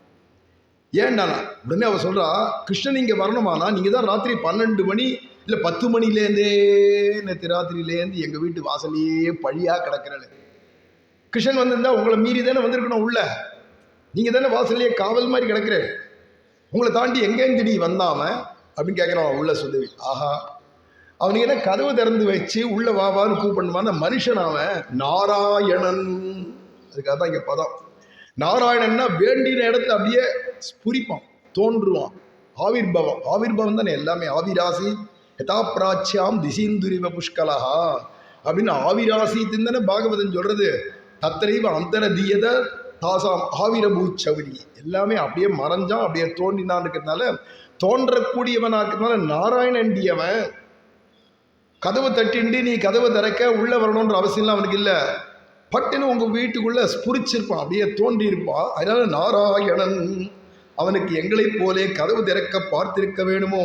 ஏன்டா உடனே அவ சொல்றா, கிருஷ்ணன் இங்க வரணுமானா நீங்க தான் ராத்திரி 12 மணி இல்லை 10 மணிலேருந்தே நேற்று ராத்திரியிலேருந்து எங்கள் வீட்டு வாசலையே பழியாக கிடக்கிறாள். கிருஷ்ணன் வந்திருந்தா உங்களை மீறி தானே வந்திருக்கணும் உள்ள, நீங்கள் தானே வாசலையே காவல் மாதிரி கிடக்கிறேன், உங்களை தாண்டி எங்கேருந்து திடீர் வந்தாம அப்படின்னு கேட்குறான் உள்ள சுதவி. ஆஹா அவனுக்கு என்ன கதவு திறந்து வச்சு உள்ள வாவான்னு கூப்பிடணுமா? மனுஷன் அவன் நாராயணன். அதுக்காக தான் இங்க பதம். நாராயணன்னா வேண்டின இடத்துல அப்படியே ஸ்புரிப்பான், தோன்றுவான். ஆவிர்பவம், ஆவிர்பவம் தானே எல்லாமே. ஆவிராசி யதா பிராச்சியாம் திசீந்துரிவ புஷ்கலஹா அப்படின்னு ஆவிராசி தானே பாகவதன் சொல்றது. தத்திரைவ அந்தரதீயத தாசாம் ஆவிரபூச்சவரி. எல்லாமே அப்படியே மறைஞ்சான், அப்படியே தோன்றினான் இருக்கிறதுனால, தோன்றக்கூடியவனா இருக்கிறதுனால நாராயணன்டியவன். கதவை தட்டிண்டு நீ கதவை திறக்க உள்ள வரணுன்ற அவசியம்லாம் அவனுக்கு இல்லை. பட்டுன்னு உங்க வீட்டுக்குள்ள ஸ்புரிச்சிருப்பான், அப்படியே தோன்றி இருப்பான். அதனால நாராயணன். அவனுக்கு எங்களை போலே கதவு திறக்க பார்த்திருக்க வேணுமோ.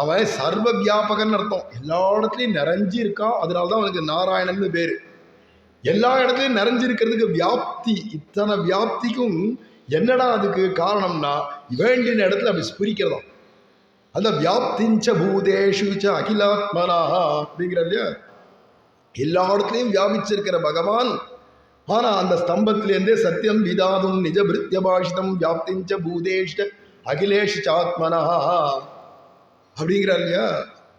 அவன் சர்வ வியாபகன் அர்த்தம், எல்லா இடத்துலையும் நிறைஞ்சி இருக்கான். அதனால்தான் அவனுக்கு நாராயணன் பேரு. எல்லா இடத்துலையும் நிறைஞ்சிருக்கிறதுக்கு வியாப்தி. இத்தனை வியாப்திக்கும் என்னடா அதுக்கு காரணம்னா வேண்டின இடத்துல அப்படி ஸ்புரிக்கிறதாம். அந்த வியாப்திஞ்ச பூதேஷு அகிலாத்மனா அப்படிங்கிற இல்லையா, எல்லா இடத்துலையும் வியாபிச்சிருக்கிற பகவான். ஆனா அந்த ஸ்தம்பத்திலேருந்தே சத்தியம் விதாதும் நிஜ பிருத்திய பாஷிதம் வியாப்திஞ்ச பூதேஷ அகிலேஷ் ஆத்மனா அப்படிங்கிறார் இல்லையா.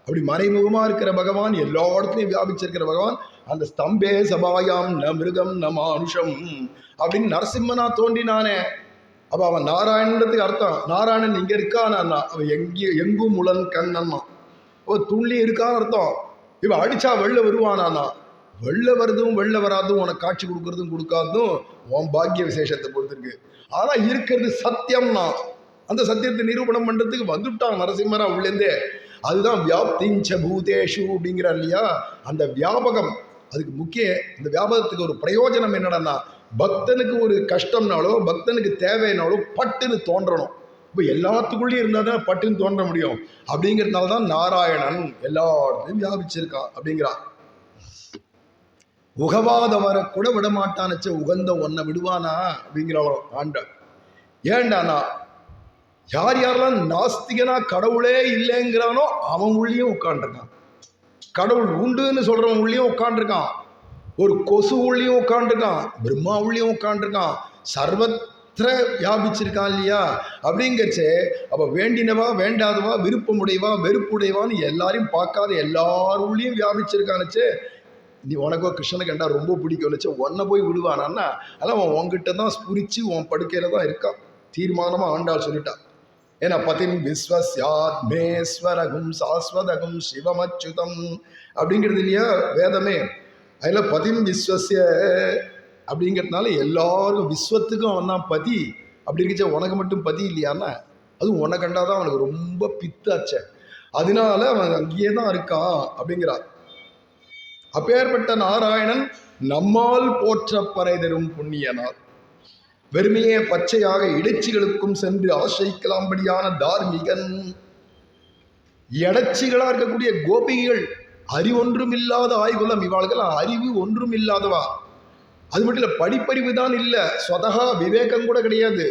அப்படி மறைமுகமா இருக்கிற பகவான், எல்லா இடத்துலையும் வியாபிச்சிருக்கிற பகவான். அந்த ஸ்தம்பே சபாயாம் ந மிருகம் ந மானுஷம் அப்படின்னு நரசிம்மனா தோன்றினானே. அப்ப அவன் நாராயணத்துக்கு அர்த்தம், நாராயணன் இங்க இருக்கானா, அவன் எங்கும் முளன் கண்ணம்மா. அவன் துள்ளி இருக்கான்னு அர்த்தம். இவன் அடிச்சா வெளில வருவானா, வெளில வருதும் வெளில வராதும் உனக்கு காட்சி கொடுக்கறதும் கொடுக்காதும் உன் பாக்கிய விசேஷத்தை பொறுத்திருக்கு. ஆனா இருக்கிறது சத்தியம்னா அந்த சத்தியத்தை நிரூபணம் பண்றதுக்கு வந்துட்டான் நரசிம்மரா உள்ளேந்தே. அதுதான் வியாப்திஞ்ச பூதேஷு அப்படிங்கிறார் இல்லையா. அந்த வியாபகம் அதுக்கு முக்கிய. இந்த வியாபகத்துக்கு ஒரு பிரயோஜனம் என்னடா, பக்தனுக்கு ஒரு கஷ்டம்னாலோ பக்தனுக்கு தேவைனாலோ பட்டுன்னு தோன்றணும். இப்போ எல்லாத்துக்குள்ளேயும் இருந்தால் தான் பட்டுன்னு தோன்ற முடியும். அப்படிங்கிறதுனால தான் நாராயணன் எல்லா இடத்துலையும் வியாபிச்சிருக்கான் அப்படிங்கிறான். உகவாதவரை கூட விடமாட்டானச்ச, உகந்த ஒன்னை விடுவானா அப்படிங்கிறாளோ ஆண்டாள். ஏண்டானா யார் யாரெல்லாம் நாஸ்திகனா கடவுளே இல்லைங்கிறானோ அவன் உள்ளேயும் உட்காண்டிருக்கான். கடவுள் உண்டுன்னு சொல்றவன் உள்ளேயும் உட்காண்டிருக்கான். ஒரு கொசு உள்ளேயும் உட்காண்டிருக்கான், பிரம்மா உள்ளேயும் உட்காண்டிருக்கான். சர்வத்திர வியாபிச்சிருக்கான் இல்லையா. அப்படிங்கச்சே அப்ப வேண்டினவா வேண்டாதவா விருப்பமுடையவா வெறுப்புடையவான்னு எல்லாரையும் பார்க்காத எல்லாருள்ளேயும் வியாபிச்சிருக்கானுச்சே. நீ உனக்கோ கிருஷ்ணனை கண்டா ரொம்ப பிடிக்கும்னுச்சு, உன்னை போய் விடுவானான்னா அதெல்லாம் அவன் உங்ககிட்ட தான் ஸ்புரிச்சு உன் படுக்கையில தான் இருக்கான். தீர்மானமா ஆண்டாள் சொல்லிட்டா. ஏன்னா பதிம் விஸ்வஸ்யாத்மேஸ்வரகும் சாஸ்வதகும் சிவமச்சுதம் அப்படிங்கிறது இல்லையா வேதமே. அதில் பதிம் விஸ்வசிய அப்படிங்கிறதுனால எல்லாரும் விஸ்வத்துக்கும் அவன் தான் பதி. அப்படி இருந்துச்சா உனக்கு மட்டும் பதி இல்லையான்னா, அதுவும் உன்னை கண்டாதான் அவனுக்கு ரொம்ப பித்தாச்ச, அதனால அவன் அங்கேயே தான் இருக்கான் அப்படிங்கிறார். அப்பேற்பட்ட நாராயணன் நம்மால் போற்றப்பறை தரும் புண்ணியனார். வெறுமையே பச்சையாக இடைச்சிகளுக்கும் சென்று ஆசிரிக்கலாம்படியான தார்மீகன். இடைச்சிகளா இருக்கக்கூடிய கோபிகள் அறிவொன்றும் இல்லாத ஆய்குலம். இவாள்கள் அறிவு ஒன்றும் இல்லாதவா. அது மட்டும் இல்ல, படிப்பறிவு தான் இல்லை, சொதகா விவேகம் கூட கிடையாது,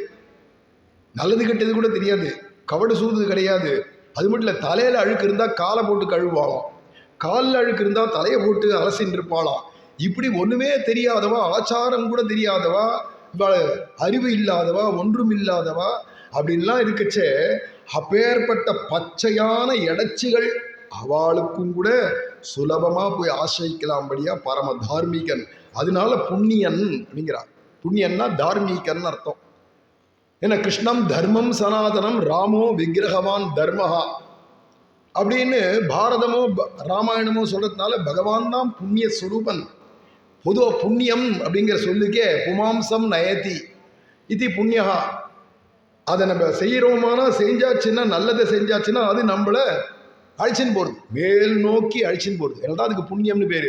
நல்லது கெட்டது கூட தெரியாது, கவடு சூது கிடையாது. அது மட்டும் இல்லை, தலையில அழுக்கு இருந்தா காலை போட்டு கழுவாளாம், காலில் அழுக்கு இருந்தா தலையை போட்டு அலசின்னு இருப்பாளாம். இப்படி ஒண்ணுமே தெரியாதவா, ஆச்சாரம் கூட தெரியாதவா, அறிவு இல்லாதவா, ஒன்றும் இல்லாதவா அப்படின்லாம் இருக்கச்சே, அப்பேற்பட்ட பச்சையான இடைச்சிகள் அவளுக்கும் கூட சுலபமா போய் ஆசிரிக்கலாம்படியா பரம தார்மீகன். அதனால புண்ணியன் அப்படிங்கிறார். புண்ணியன்னா தார்மீகன் அர்த்தம். ஏன்னா கிருஷ்ணம் தர்மம் சனாதனம் ராமோ விக்கிரகவான் தர்மஹா அப்படின்னு பாரதமோ ராமாயணமோ சொல்றதுனால பகவான் தான் புண்ணிய சுரூபன். பொதுவாக புண்ணியம் அப்படிங்கிற சொல்லுக்கே புமாம்சம் நயதி இது புண்ணியகா. அதை நம்ம செய்கிறோமானா, செஞ்சாச்சுன்னா, நல்லதை செஞ்சாச்சுன்னா அது நம்மளை அழிச்சின்னு போகிறது, மேல் நோக்கி அழிச்சின்னு போகிறது. ஏன்னா அதுக்கு புண்ணியம்னு பேர்.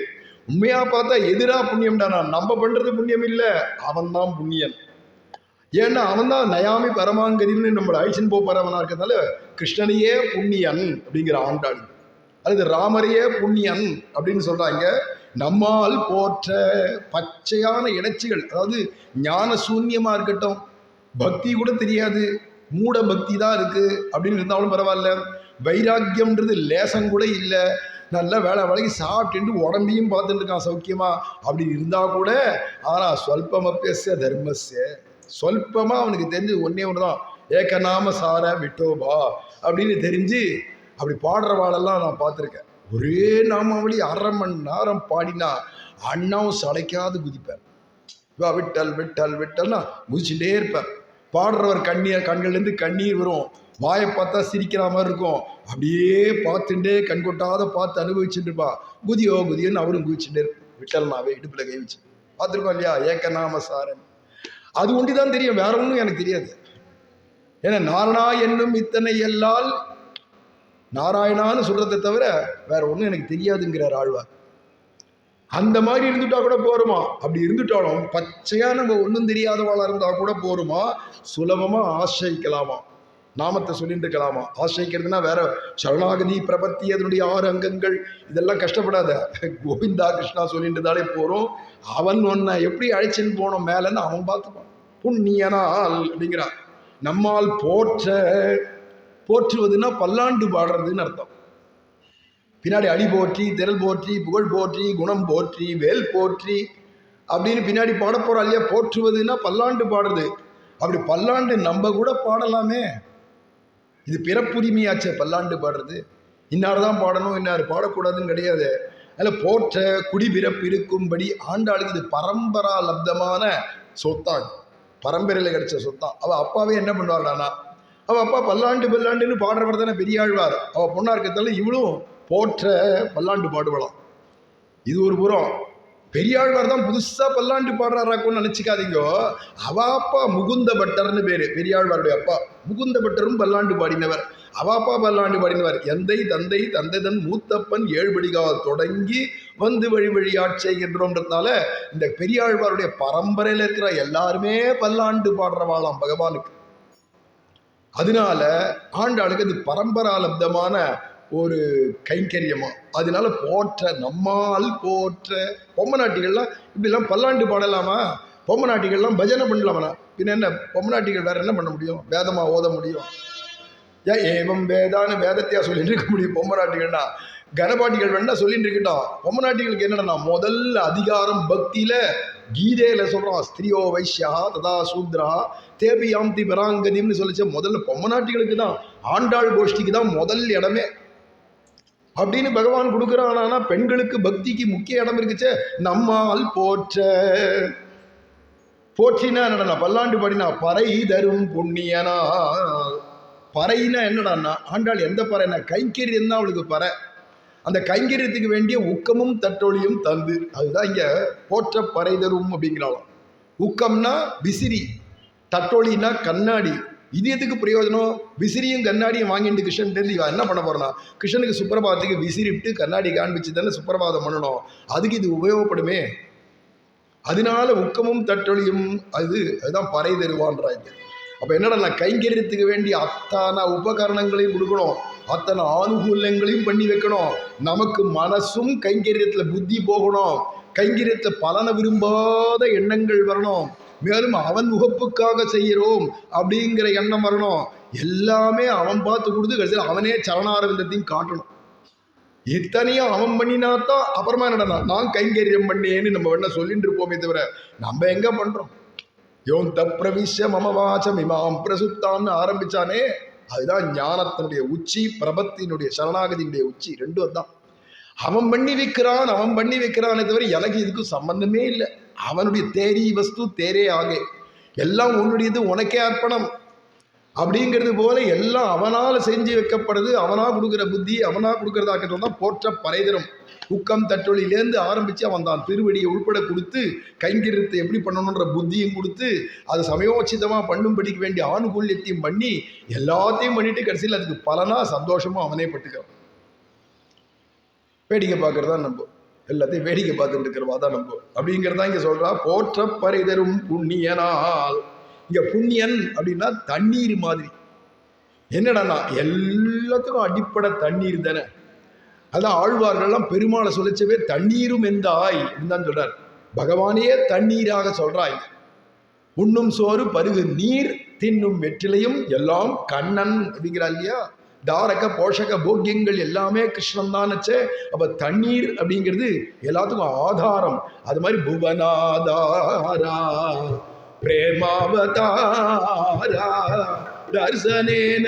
உண்மையாக பார்த்தா எதிராக புண்ணியம்டானா நம்ம பண்ணுறது புண்ணியம் இல்லை, அவன் தான் புண்ணியன். ஏன்னா அவன் தான் நயாமி பரமாங்கதின்னு நம்மளை அழிச்சின்னு போகிறவனா இருக்கிறதுனால கிருஷ்ணனையே புண்ணியன் அப்படிங்கிற ஆண்டாள், அல்லது ராமரையே புண்ணியன் அப்படின்னு சொல்கிறாங்க. நம்மால் போற்ற பச்சையான இடைச்சிகள், அதாவது ஞான சூன்யமாக இருக்கட்டும், பக்தி கூட தெரியாது, மூட பக்தி தான் இருக்குது அப்படின்னு இருந்தாலும் பரவாயில்ல, வைராக்கியம்ன்றது லேசம் கூட இல்லை, நல்லா வேலை வேலைக்கு சாப்பிட்டு உடம்பையும் பார்த்துட்டு இருக்கான் சௌக்கியமா அப்படி இருந்தால் கூட, ஆனால் சொல்பமப்பிய தர்மஸ்ய, சொல்பமாக அவனுக்கு தெரிஞ்சு ஒன்றே ஒன்று தான், ஏக்கநாம சார விட்டோபா அப்படின்னு தெரிஞ்சு அப்படி பாடுறவாளெல்லாம் நான் பார்த்துருக்கேன். ஒரே நாமாவளி 1/2 மணி நேரம் பாடினா அண்ணாவும் சளைக்காது குதிப்பார். விட்டல் விட்டல் விட்டல்னா குதிச்சுட்டே இருப்பார். பாடுறவர் கண்கள்லேருந்து கண்ணீர் வரும். வாயை பார்த்தா சிரிக்கிற மாதிரி இருக்கும். அப்படியே பார்த்துட்டே கண் கொட்டாத பார்த்து அனுபவிச்சுட்டு இருப்பா. குதியோ குதியோன்னு அவரும் குதிச்சுட்டே விட்டல்னாவே இடுப்பில் கை வச்சு பார்த்துருக்கோம் இல்லையா? ஏக்கநாம சாரன். அது ஒண்டிதான் தெரியும், வேற ஒன்றும் எனக்கு தெரியாது. ஏன்னா நாரணா என்னும் இத்தனை எல்லால் நாராயணான்னு சொல்றதை தவிர வேற ஒன்றும் எனக்கு தெரியாதுங்கிறார் ஆழ்வார். அந்த மாதிரி இருந்துட்டா கூட போருமா? அப்படி இருந்துட்டாலும் பச்சையா நம்ம ஒன்றும் தெரியாதவாளா இருந்தா கூட போருமா? சுலபமா ஆசிரிக்கலாமா? நாமத்தை சொல்லிட்டு இருக்கலாமா? ஆசிரிக்கிறதுனா வேற சரணாகதி பிரபத்தி அதனுடைய 6 அங்கங்கள் இதெல்லாம் கஷ்டப்படாத. கோவிந்தா கிருஷ்ணா சொல்லிட்டுதாலே போறோம். அவன் ஒன்ன எப்படி அழைச்சின்னு போனோம் மேலன்னு அவன் பார்த்துப்பான். புண்ணியனால் அப்படிங்கிறான். நம்மால் போற்றுவதுன்னா பல்லாண்டு பாடுறதுன்னு அர்த்தம். பின்னாடி அடி போற்றி, திரள் போற்றி, புகழ் போற்றி, குணம் போற்றி, வேல் போற்றி அப்படின்னு பின்னாடி பாட போறா இல்லையா? போற்றுவதுன்னா பல்லாண்டு பாடுறது. அப்படி பல்லாண்டு நம்ம கூட பாடலாமே. இது பிறப்புரிமையாச்சே பல்லாண்டு பாடுறது. இன்னார்தான் பாடணும், இன்னார் பாடக்கூடாதுன்னு கிடையாது. அதில் போற்ற குடிபிறப்பு இருக்கும்படி ஆண்டாளுக்கு இது பரம்பரா லப்தமான சொத்தான், பரம்பரையில் கிடைச்ச சொத்தான். அவள் அப்பாவே என்ன பண்ணுவாங்களான்னா, அவள் அப்பா பல்லாண்டுன்னு பாடுறவர் தானே பெரியாழ்வார். அவள் பொண்ணா இருக்கிறதால இவளும் போற்ற பல்லாண்டு பாடுவலாம். இது ஒரு புறம். பெரியாழ்வார் தான் புதுசா பல்லாண்டு பாடுறாராக்குன்னு நினைச்சுக்காதீங்க. அவ அப்பா முகுந்த பட்டர்னு பேரு, பெரியாழ்வாருடைய அப்பா. முகுந்த பட்டரும் பல்லாண்டு பாடினவர். அவ அப்பா பல்லாண்டு பாடினவர். எந்தை தந்தை தந்தைதன் மூத்தப்பன் 7 படிகால் தொடங்கி வந்து வழி வழியாட் செய்கின்றோன்றதுனால இந்த பெரியாழ்வாருடைய பரம்பரையில இருக்கிற எல்லாருமே பல்லாண்டு பாடுறவாளாம் பகவானுக்கு. அதனால ஆண்டாளுக்கு அது பரம்பராலப்தமான ஒரு கைங்கரியமா. அதனால போற்ற, நம்மால் போற்ற. பொம்மை நாட்டிகள்லாம் இப்படிலாம் பல்லாண்டு பாடலாமா? பொம்மை நாட்டிகள்லாம் பஜனை பண்ணலாமா? பின்ன என்ன பொம்மை நாட்டிகள் வேற என்ன பண்ண முடியும்? வேதமா ஓத முடியும்? ஏன் ஏவம் வேதான்னு வேதத்தையா சொல்லிட்டு இருக்க முடியும்? பொம்மை நாட்டிகள்னா கனபாட்டிகள் வேணா சொல்லிட்டு இருக்கட்டும். பொம்மை நாட்டிகளுக்கு என்னடா முதல் அதிகாரம் பக்தியில கீதையில சொல்றான், ஸ்திரியோ வைஷ்யா ததா சூத்ரா தேபியாம்தி பராங்கதின்னு சொல்லிச்ச முதல்ல பொம்மை நாட்டிகளுக்கு தான், ஆண்டாள் கோஷ்டிக்கு தான் முதல் இடமே அப்படின்னு பகவான் கொடுக்குறான். ஆனா பெண்களுக்கு பக்திக்கு முக்கிய இடம் இருக்குச்சே. நம்மால் போற்ற. போற்றினா என்னடா? பல்லாண்டு பாடினா பறை தரும் புண்ணியனா. பறைனா என்னடான்னா ஆண்டாள் எந்த பறைனா கைங்கரியம் தான் அவளுக்கு பறை. அந்த கைங்கரியத்துக்கு வேண்டிய ஊக்கமும் தட்டொழியும் தந்து, அதுதான் இங்க போற்ற பறை தரும் அப்படிங்கிறாளாம். ஊக்கம்னா விசிறி, தட்டொழினா கண்ணாடி. இது எதுக்கு பிரயோஜனம்? விசிறியும் கண்ணாடியும் வாங்கிட்டு கிருஷ்ணன் இவன் என்ன பண்ண போறனா? கிருஷ்ணனுக்கு சுப்பிரபாதத்துக்கு விசிறிட்டு கண்ணாடி காண்பிச்சு தானே சுப்பிரபாதம் பண்ணணும். அதுக்கு இது உபயோகப்படுமே. அதனால உக்கமும் தட்டொழியும் அதுதான் பறை தருவான்றாங்க. அப்ப என்னடா கைங்கரியத்துக்கு வேண்டிய அத்தனை உபகரணங்களையும் கொடுக்கணும், அத்தனை ஆனுகூல்யங்களையும் பண்ணி வைக்கணும். நமக்கு மனசும் கைங்கரியத்துல புத்தி போகணும், கைங்கரியத்துல பலனை விரும்பாத எண்ணங்கள் வரணும், மேலும் அவன் முகப்புக்காக செய்கிறோம் அப்படிங்கிற எண்ணம் வரணும். எல்லாமே அவன் பார்த்து கொடுத்து கடைசியில் அவனே சரணாரவிந்தத்தையும் காட்டணும். இத்தனையும் அவன் பண்ணினாத்தான் அப்புறமா என்னடா நான் கைங்கரியம் பண்ணேன்னு நம்ம என்ன சொல்லிட்டு இருப்போமே தவிர நம்ம எங்க பண்றோம்? யோன் தப்ரவிஷ்ய மமவாச்சம் இமாம் பிரசுத்தான்னு ஆரம்பிச்சானே, அதுதான் ஞானத்தினுடைய உச்சி, பிரபத்தினுடைய சரணாகதியினுடைய உச்சி. ரெண்டும் தான். அவன் பண்ணி வைக்கிறானே தவிர எனக்கு இதுக்கு சம்பந்தமே இல்லை. அவனுடைய தேரி வஸ்து தேரே ஆகே, எல்லாம் உன்னுடையது, உனக்கே அர்ப்பணம் அப்படிங்கிறது போல எல்லாம் அவனால் செஞ்சு வைக்கப்படுது. அவனா கொடுக்குற புத்தி, அவனா கொடுக்கறதாக்கட்டும் தான் போற்ற பறைதரும். ஊக்கம் தட்டொழிலேருந்து ஆரம்பித்து அவன் தான் திருவடியை உள்பட கொடுத்து கைங்கரியத்தை எப்படி பண்ணணுன்ற புத்தியும் கொடுத்து அது சமயோச்சிதமாக பண்ணும்படிக்க வேண்டிய ஆணுகூல்யத்தையும் பண்ணி எல்லாத்தையும் பண்ணிட்டு கடைசியில் அதுக்கு பலனா சந்தோஷமும் அவனே பட்டுக்கிறான். வேடிக்கை பார்க்கறதா நம்ம, எல்லாத்தையும் வேடிக்கை பார்த்துட்டு இருக்கிறவா தான் நம்ம அப்படிங்கிறதா இங்கே சொல்றா. போற்ற பறைதரும் புண்ணியனால். இங்க புண்ணியன் அப்படின்னா தண்ணீர் மாதிரி. என்னடா எல்லாத்துக்கும் அடிப்படை தண்ணீர் தானே. அதான் ஆழ்வார்கள்லாம் பெருமாளை சொல்லிச்சவே தண்ணீரும் எந்தாய் தான் சொல்றார். பகவானே தண்ணீராக சொல்றாய். உண்ணும் சோறு பருகு நீர் தின்னும் வெற்றிலையும் எல்லாம் கண்ணன் அப்படிங்கிறா இல்லையா? தாரக போஷக போக்கியங்கள் எல்லாமே கிருஷ்ணன் தானச்சே. அப்ப தண்ணீர் அப்படிங்கிறது எல்லாத்துக்கும் ஆதாரம். அது மாதிரி புவனாதாரா பிரேமாவதாரா தர்சனேன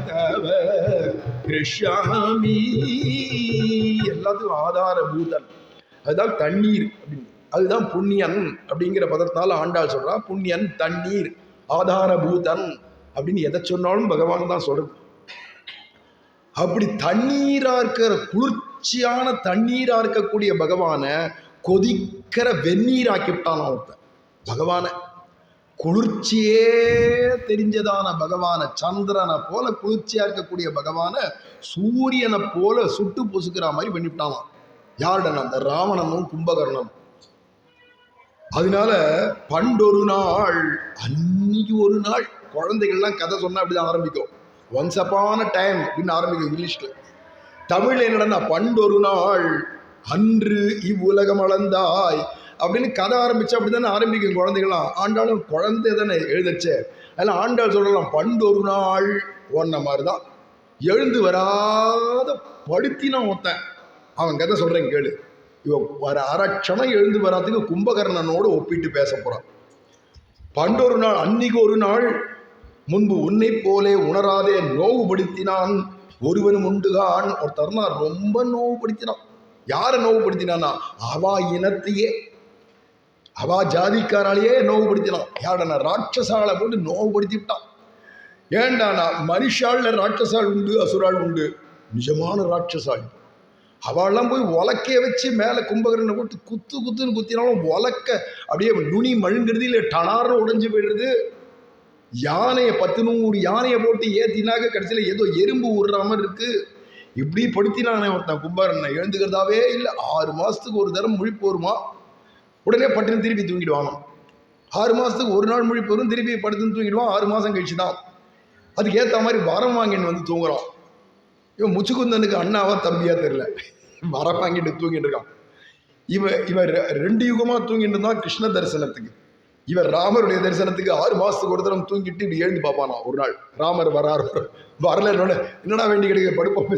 தவ கிருஷ்யாமி எல்லாத்துக்கும் ஆதாரபூதன். அதுதான் தண்ணீர் அப்படின்னு. அதுதான் புண்ணியன் அப்படிங்கிற பதத்தால் ஆண்டாள் சொல்றா. புண்ணியன் தண்ணீர் ஆதாரபூதன் அப்படின்னு எதை சொன்னாலும் பகவான் தான் சொல்றது. அப்படி தண்ணீரா இருக்கிற, குளிர்ச்சியான தண்ணீரா இருக்கக்கூடிய பகவான கொதிக்கிற வெந்நீராக்கிவிட்டான் ஒருத்தன். பகவான குளிர்ச்சியே தெரிஞ்சதான பகவான, சந்திரனை போல குளிர்ச்சியா இருக்கக்கூடிய பகவான சூரியனை போல சுட்டு பொசுக்கிற மாதிரி பண்ணிவிட்டானாம். யாருடன்? அந்த ராவணனும் கும்பகர்ணனும். அதனால பண்டொரு நாள், அன்னைக்கு ஒரு நாள், குழந்தைகள்லாம் கதை சொன்னா அப்படிதான் ஆரம்பிக்கும். ஒன்ஸ் அப்பான டைம் அப்படின்னு ஆரம்பிக்கும் இங்கிலீஷ்ல. தமிழ் என்னடா, பண்டொரு நாள் அன்று இவ்வுலகம் அளந்தாய் அப்படின்னு கதை ஆரம்பிச்சா அப்படித்தானே ஆரம்பிக்கும் குழந்தைகளாம். ஆண்டாளும் குழந்தை தானே எழுதச்சே, அதெல்லாம் ஆண்டாள் சொல்லலாம் பண்டொரு நாள் ஒன்ன மாதிரிதான். எழுந்து வராத படுத்தினா ஒருத்தன், அவன் கதை சொல்றேன் கேளு. இவன் வர அரட்சணம் எழுந்து வராதுக்கு கும்பகர்ணனோடு ஒப்பிட்டு பேச போறான். பண்டொரு நாள், அன்னைக்கு ஒரு நாள் முன்பு உன்னை போலே உணராதே நோவுபடுத்தினான் ஒருவனும் உண்டுகான். ஒருத்தர்னா ரொம்ப நோவுபடுத்தினான். யாரை நோவுபடுத்தினான்னா அவா இனத்தையே, அவா ஜாதிக்காராலேயே நோவுபடுத்தினான். யாருடனா? ராட்சசாலை போட்டு நோவுபடுத்தி விட்டான். ஏண்டானா மனுஷால ராட்சசால் உண்டு, அசுரால் உண்டு. நிஜமான ராட்சசால் அவெல்லாம் போய் உலக்கைய வச்சு மேலே கும்பகரனை போட்டு குத்து குத்துன்னு குத்தினாலும் உலக்க அப்படியே நுனி மழுங்கிறது, இல்லை டனார்னு உடைஞ்சு போயிடுறது. யானையை 10-100 யானையை போட்டு ஏத்தினாக்க கடைசியில் ஏதோ எறும்பு விடுற மாதிரி இருக்கு. இப்படி படுத்தினானே ஒருத்தன் கும்பகரனை. எழுந்துக்கிறதாவே இல்லை. 6 மாதத்துக்கு ஒரு தரம் முழிப்பு வருமா, உடனே பட்டுன்னு திருப்பி தூங்கிடுவாங்க. 6 மாதத்துக்கு ஒரு நாள் முழிப்பு வரும், திருப்பி படுத்துன்னு தூங்கிடுவான். 6 மாதம் கழிச்சு தான் அதுக்கு ஏற்ற மாதிரி வரம் வாங்கின்னு வந்து தூங்குறான். இவன் முச்சுக்குந்தனுக்கு அண்ணாவா தம்பியா தெரியல, வரம் வாங்கிட்டு தூங்கிட்டு இருக்கான். இவன் 2 யுகமா தூங்கிட்டு இருந்தான் கிருஷ்ண தரிசனத்துக்கு. இவர் ராமருடைய தரிசனத்துக்கு 6 மாதத்துக்கு ஒரு தரம் தூங்கிட்டு இப்படி எழுந்து பார்ப்பானா. ஒரு நாள் ராமர் வராரு, வரல, என்னடா வேண்டி கிடைக்க படுப்போம்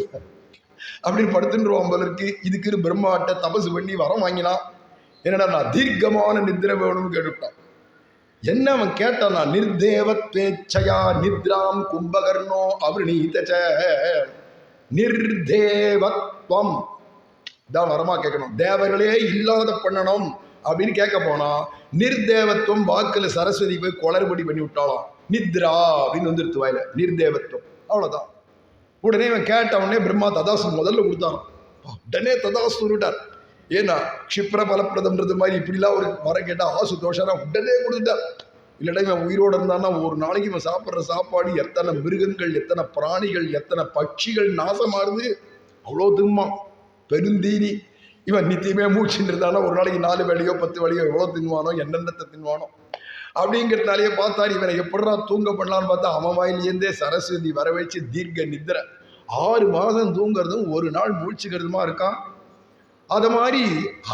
அப்படின்னு படுத்துருவான் போல இருக்கு. இதுக்கு பிரம்மாட்ட தபசு பண்ணி வரம் வாங்கினான். என்னடா, நான் தீர்க்கமான நித்திரை வேணும்னு கேட்டுவிட்டான். என்ன அவன் கேட்டானா, நிர்தேவத்வேச்சயா நித்ராம் கும்பகர்ணோ அவர்ணீதச. நிர்தேவத்வம் தான் வரமா கேட்கணும். தேவர்களே இல்லாத பண்ணணும் அப்படின்னு கேட்க போனா, நிர்தேவத்துவம் வாக்குல சரஸ்வதி போய் குளறுபடி பண்ணி விட்டாலாம். நித்ரா அப்படின்னு வந்துருத்து வாயில, நிர்தேவத்துவம், அவ்வளவுதான். உடனே இவன் கேட்ட உடனே பிரம்மா ததாசு முதல்ல கொடுத்தான். உடனே ததாசு விட்டார். ஏன்னா க்ஷிப்ர பலப்பிரதம்ன்றது மாதிரி இப்படிலாம் ஒரு வர கேட்டால் ஆசு தோஷனா உடனே கொடுத்துட்டார். இல்லைடா இவன் உயிரோடு இருந்தான்னா ஒரு நாளைக்கு இவன் சாப்பிட்ற சாப்பாடு எத்தனை மிருகங்கள், எத்தனை பிராணிகள், எத்தனை பட்சிகள் நாசமாறுது. அவ்வளோ திம்மா பெருந்தீனி. இவன் நித்தியமே மூச்சுன்னு இருந்தானா ஒரு நாளைக்கு 4 வேலையோ 10 வேலையோ எவ்வளோ தின்வானோ, என்னென்னத்தை தின்வானோ அப்படிங்கிறதுனாலேயே பார்த்தாரு இவனை எப்படா தூங்க பண்ணலான்னு பார்த்தா அவன் வாயிலேருந்தே சரஸ்வதி வர வச்சு தீர்க்க நித்திரை. 6 மாதம் தூங்குறதும் ஒரு நாள் மூழ்ச்சிக்கிறதுமா இருக்கான். அது மாதிரி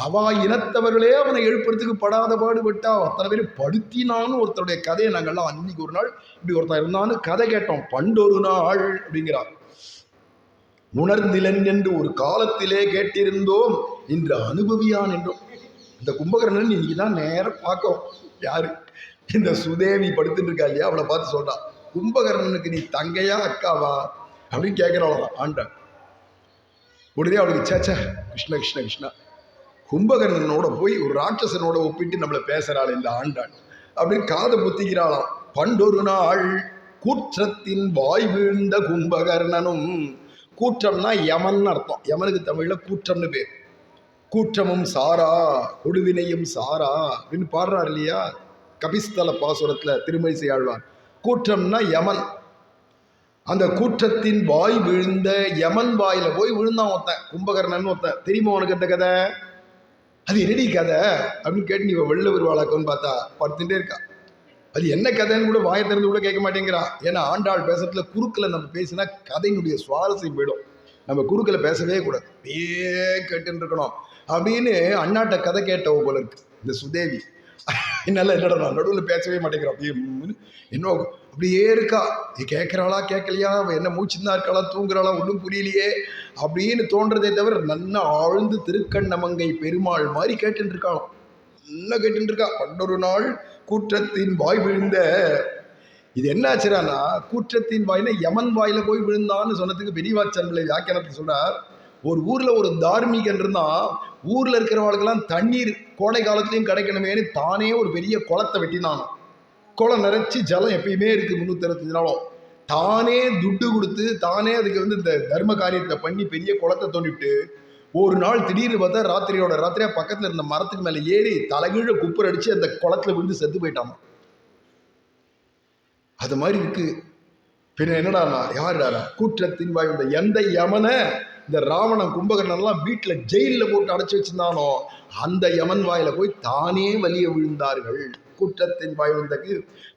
அவா இனத்தவர்களே அவனை எழுப்புறதுக்கு படாத பாடுபட்டா. அத்தனை பேர் படுத்தினான்னு ஒருத்தருடைய கதையை நாங்கள்லாம் அன்னைக்கு ஒரு நாள் இப்படி ஒருத்தர் இருந்தான்னு கதை கேட்டோம். பண்டொரு நாள் அப்படிங்கிறார். உணர்ந்திலன் என்று ஒரு காலத்திலே கேட்டிருந்தோம், இன்று அனுபவியான் என்றோம். இந்த கும்பகர்ணன் இன்னைக்கு தான் நேரம் பார்க்கும். யாரு? இந்த சுதேவி படுத்துட்டு இருக்கா இல்லையா, அவளை பார்த்து சொல்றான், கும்பகர்ணனுக்கு நீ தங்கையா அக்காவா அப்படின்னு கேட்கிறவளாம் ஆண்டாள். உடனே அவளுக்கு சேச்சா கிருஷ்ண கிருஷ்ண கிருஷ்ணா, கும்பகர்ணனோட போய் ஒரு ராட்சசனோட ஒப்பிட்டு நம்மளை பேசுறாள் இந்த ஆண்டாள் அப்படின்னு காதை புத்திக்கிறாளாம். பண்டொரு நாள் கூற்றத்தின் வாய் வீழ்ந்த கும்பகர்ணனும். கூற்றம்னா யமன் அர்த்தம். யமனுக்கு தமிழ்ல கூற்றம்னு பேர். கூற்றமும் சாரா கொடுவினையும் சாரா அப்படின்னு பாடுறார் இல்லையா கபிஸ்தல பாசுரத்துல திருமழிசை ஆழ்வார். கூற்றம்னா யமன். அந்த கூற்றத்தின் வாய் விழுந்த யமன் வாயில போய் விழுந்தான் ஒருத்தன், கும்பகர்ணன் ஒருத்தன். தெரியுமா உனக்கு அந்த கதை? அது என்னடி கதை அப்படின்னு கேட்டு நீ வெளில வருவாளாக்குன்னு பார்த்தா படுத்துட்டே இருக்கா. அது என்ன கதைன்னு கூட வாயை திறந்து கூட கேட்க மாட்டேங்கிறா. ஏன்னா ஆண்டாள் பேசுறதுல குறுக்கில் நம்ம பேசினா கதையினுடைய சுவாரஸ்யம் போயிடும். நம்ம குறுக்கில் பேசவே கூடாது, அப்படியே கேட்டுன்னு இருக்கணும் அப்படின்னு அண்ணாட்ட கதை கேட்டவ போல இருக்கு இந்த சுதேவி. என்னால என்னடா நான் நடுவில் பேசவே மாட்டேங்கிறான், அப்படியே என்ன அப்படியே இருக்கா. கேட்குறாளா கேட்கலையா, என்ன மூச்சுதான் இருக்காளா தூங்குறாளா ஒன்றும் புரியலையே அப்படின்னு தோன்றதே தவிர நன்னா ஆழ்ந்து திருக்கண்ணமங்கை பெருமாள் மாதிரி கேட்டுட்டு இருக்காளாம். நல்லா கேட்டுட்டு இருக்கா. பண்டொரு நாள் கூற்றத்தின் வாய் விழுந்த. இது என்ன ஆச்சுறானா, கூற்றத்தின் வாயில யமன் வாயில போய் விழுந்தான்னு சொன்னதுக்கு பெரியவாச்சன் வியாக்கியானத்தில் சொல்றார், ஒரு ஊர்ல ஒரு தார்மீகன் இருந்தா ஊர்ல இருக்கிறவங்களுக்கெல்லாம் தண்ணீர் கோடை காலத்திலையும் கிடைக்கணுமேனு தானே ஒரு பெரிய குளத்தை வெட்டினான். குளம் நிறைச்சி ஜலம் எப்பயுமே இருக்கு 365 நாளும். தானே துட்டு கொடுத்து தானே அதுக்கு இந்த தர்ம காரியத்தை பண்ணி பெரிய குளத்தை தோண்டிவிட்டு ஒரு நாள் திடீர்னு பார்த்தா ராத்திரியோட ராத்திரியா பக்கத்துல இருந்த மரத்துக்கு மேல ஏறி தலைகீழ குப்புற அடிச்சு அந்த குளத்துல விழுந்து செத்து போயிட்டாமா. அது மாதிரி இருக்கு. பின்ன என்னடா யாருடா கூற்றத்தின் வாய் இந்த எந்த யமனை இந்த ராவணன் கும்பகர்ணன்லாம் வீட்டுல ஜெயில போட்டு அடைச்சு வச்சிருந்தானோ அந்த யமன் வாயில போய் தானே வலிய விழுந்தார்கள். கூற்றத்தின் வாய் வந்தக்கு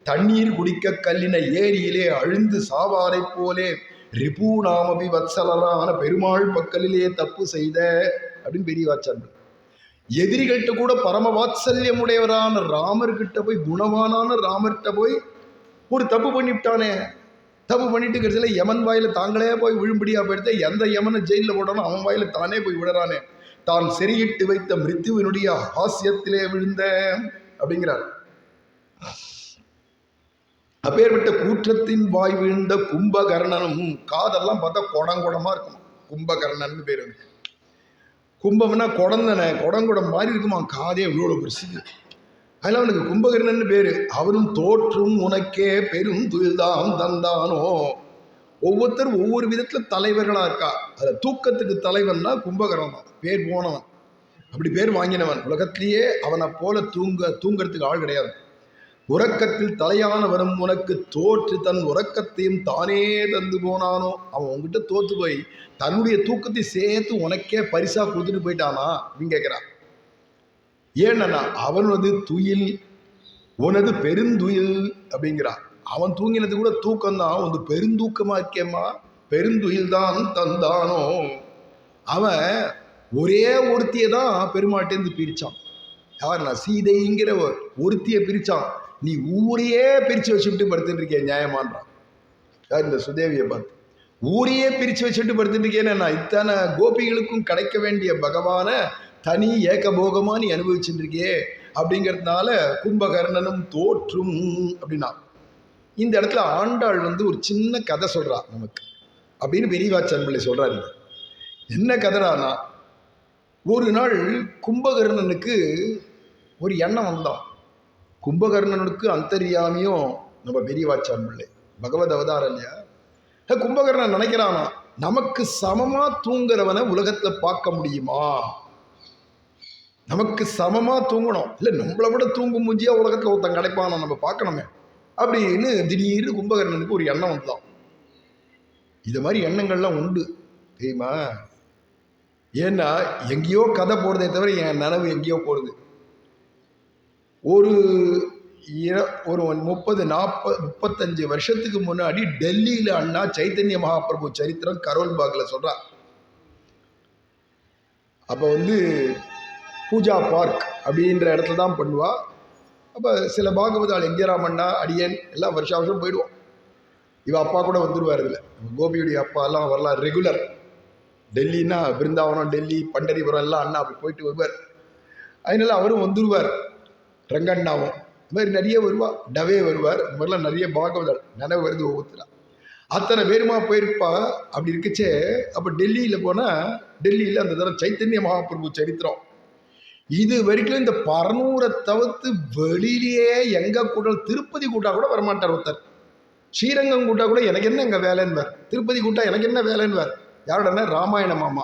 தண்ணீர் குடிக்க கல்லின ஏரியிலே அழிந்து சாவாரை போலே ரிபூநாமபி வத்சலரான பெருமாள் பக்கலிலே தப்பு செய்த அப்படின்னு பெரிய வாச்சான். எதிரிகள்கிட்ட கூட பரம வாத்சல்யம் உடையவரான ராமர்கிட்ட போய் குணவானான ராமர்கிட்ட போய் ஒரு தப்பு பண்ணிவிட்டானே. தப்பு பண்ணிட்டு கிடைச்சல யமன் வாயில தாங்களே போய் விழும்படியா போயிடுத்த எந்த யமனை ஜெயிலில் போட்டானோ அவன் வாயில தானே போய் விடுறானே. தான் செறியிட்டு வைத்த மிருத்யுவினுடைய ஹாஸ்யத்திலே விழுந்த அப்படிங்கிறார். அப்பேற்பட்ட கூற்றத்தின் வாய் விழுந்த கும்பகர்ணனும் காதெல்லாம் பார்த்தா குடங்குடமா இருக்கும். கும்பகர்ணன் பேர். கும்பம்னா குடந்தன குடங்குடம் மாதிரி இருக்குமா. காதே இவ்வளோ பெருசு. அதில் அவனுக்கு கும்பகர்ணன் பேரு. அவனும் தோற்றும் உனக்கே பெரும் துயில்தான் தந்தானோ. ஒவ்வொருத்தரும் ஒவ்வொரு விதத்துல தலைவர்களா இருக்கா. அதுல தூக்கத்துக்கு தலைவன்னா கும்பகர்ணன் தான் பேர் போனவன். அப்படி பேர் வாங்கினவன். உலகத்திலேயே அவனை போல தூங்கறதுக்கு ஆள் கிடையாது. உறக்கத்தில் தலையான வரும் உனக்கு தோற்று தன் உறக்கத்தையும் தானே தந்து போனானோ. அவன் உங்ககிட்ட தோத்து போய் தன்னுடைய தூக்கத்தை சேர்த்து உனக்கே பரிசா கொடுத்துட்டு போயிட்டானா அப்படின்னு கேட்கிறான். ஏன்னா அவனது துயில் உனது பெருந்துயில் அப்படிங்கிறான். அவன் தூங்கினது கூட தூக்கம்தான். வந்து பெருந்தூக்கமா இருக்கேம்மா. பெருந்துயில் தான் தந்தானோ. அவன் ஒரே ஒருத்தியை தான் பெருமாட்டேந்து பிரிச்சான். யாருன்னா சீதைங்கிற ஒருத்தியை பிரிச்சான். நீ ஊரையே பிரிச்சு வச்சுட்டு படுத்துட்டு இருக்கேன் நியாயமான்றான். யார் இந்த சுதேவியை பார்த்து ஊரையே பிரிச்சு வச்சுட்டு படுத்துட்டு இருக்கேன்னு இத்தனை கோபிகளுக்கும் கிடைக்க வேண்டிய பகவான தனி ஏகபோகமா நீ அனுபவிச்சுட்டு இருக்கே அப்படிங்கிறதுனால கும்பகர்ணனும் தோற்றும் அப்படின்னா. இந்த இடத்துல ஆண்டாள் ஒரு சின்ன கதை சொல்றா நமக்கு அப்படின்னு பெரியவாச்சான் பிள்ளை சொல்றாரு. என்ன கதைனா, ஒரு நாள் கும்பகர்ணனுக்கு ஒரு எண்ணம் வந்தான். கும்பகர்ணனுக்கு அந்தர்யாமியும் நம்ம பெரியவாச்சான் பிள்ளை பகவத் அவதாரம் இல்லையா. கும்பகர்ணன் நினைக்கிறானா நமக்கு சமமா தூங்குறவனை உலகத்துல பார்க்க முடியுமா. நமக்கு சமமா தூங்கணும். இல்லை நம்மளை விட தூங்கும் மூஞ்சியா உலகத்துல ஒருத்தன் கிடைப்பான நம்ம பார்க்கணுமே அப்படின்னு திடீர்னு கும்பகர்ணனுக்கு ஒரு எண்ணம் வந்துதான். இது மாதிரி எண்ணங்கள்லாம் உண்டு தெரியுமா. ஏன்னா எங்கேயோ கதை போறதே தவிர என் நனவு எங்கேயோ போறது. ஒரு 35 வருஷத்துக்கு முன்னாடி டெல்லியில அண்ணா சைத்தன்ய மகாபிரபு சரித்திரம் கரோல் பாக்ல சொல்றா. அப்ப பூஜா பார்க் அப்படின்ற இடத்துல தான் பண்ணுவா. அப்போ சில பாகவதால் எங்கேராமண்ணா அடியன் எல்லாம் வருஷம் போயிடுவோம். இவ அப்பா கூட வந்துடுவார். இதில் கோபியுடைய அப்பா எல்லாம் வரலாம் ரெகுலர். டெல்லின்னா பிருந்தாவனம், டெல்லி, பண்டரிபுரம் எல்லாம் அண்ணா அப்படி போயிட்டு வருவார். அதனால அவரும் வந்துடுவார். ரங்கண்ணாவும் இது மாதிரி நிறைய வருவா. டவே வருவார். இந்த மாதிரிலாம் நிறைய பாகவதால் நினைவு வருது ஒவ்வொருத்தரா. அத்தனை பேருமா போயிருப்பா. அப்படி இருக்குச்சே அப்போ டெல்லியில் போனால் டெல்லியில் அந்த தடவை சைத்தன்ய மகாபிரபு சரித்திரம் இது வரைக்கும் இந்த பரநூரை தவிர்த்து வெளியிலேயே எங்க கூட்டம் திருப்பதி கூட்டா கூட வரமாட்டார் ஒருத்தர். ஸ்ரீரங்கம் கூட்டா கூட எனக்கு என்ன எங்க வேலைன்பார். திருப்பதி கூட்டா எனக்கு என்ன வேலைன்பார். யாரோடனா ராமாயண மாமா.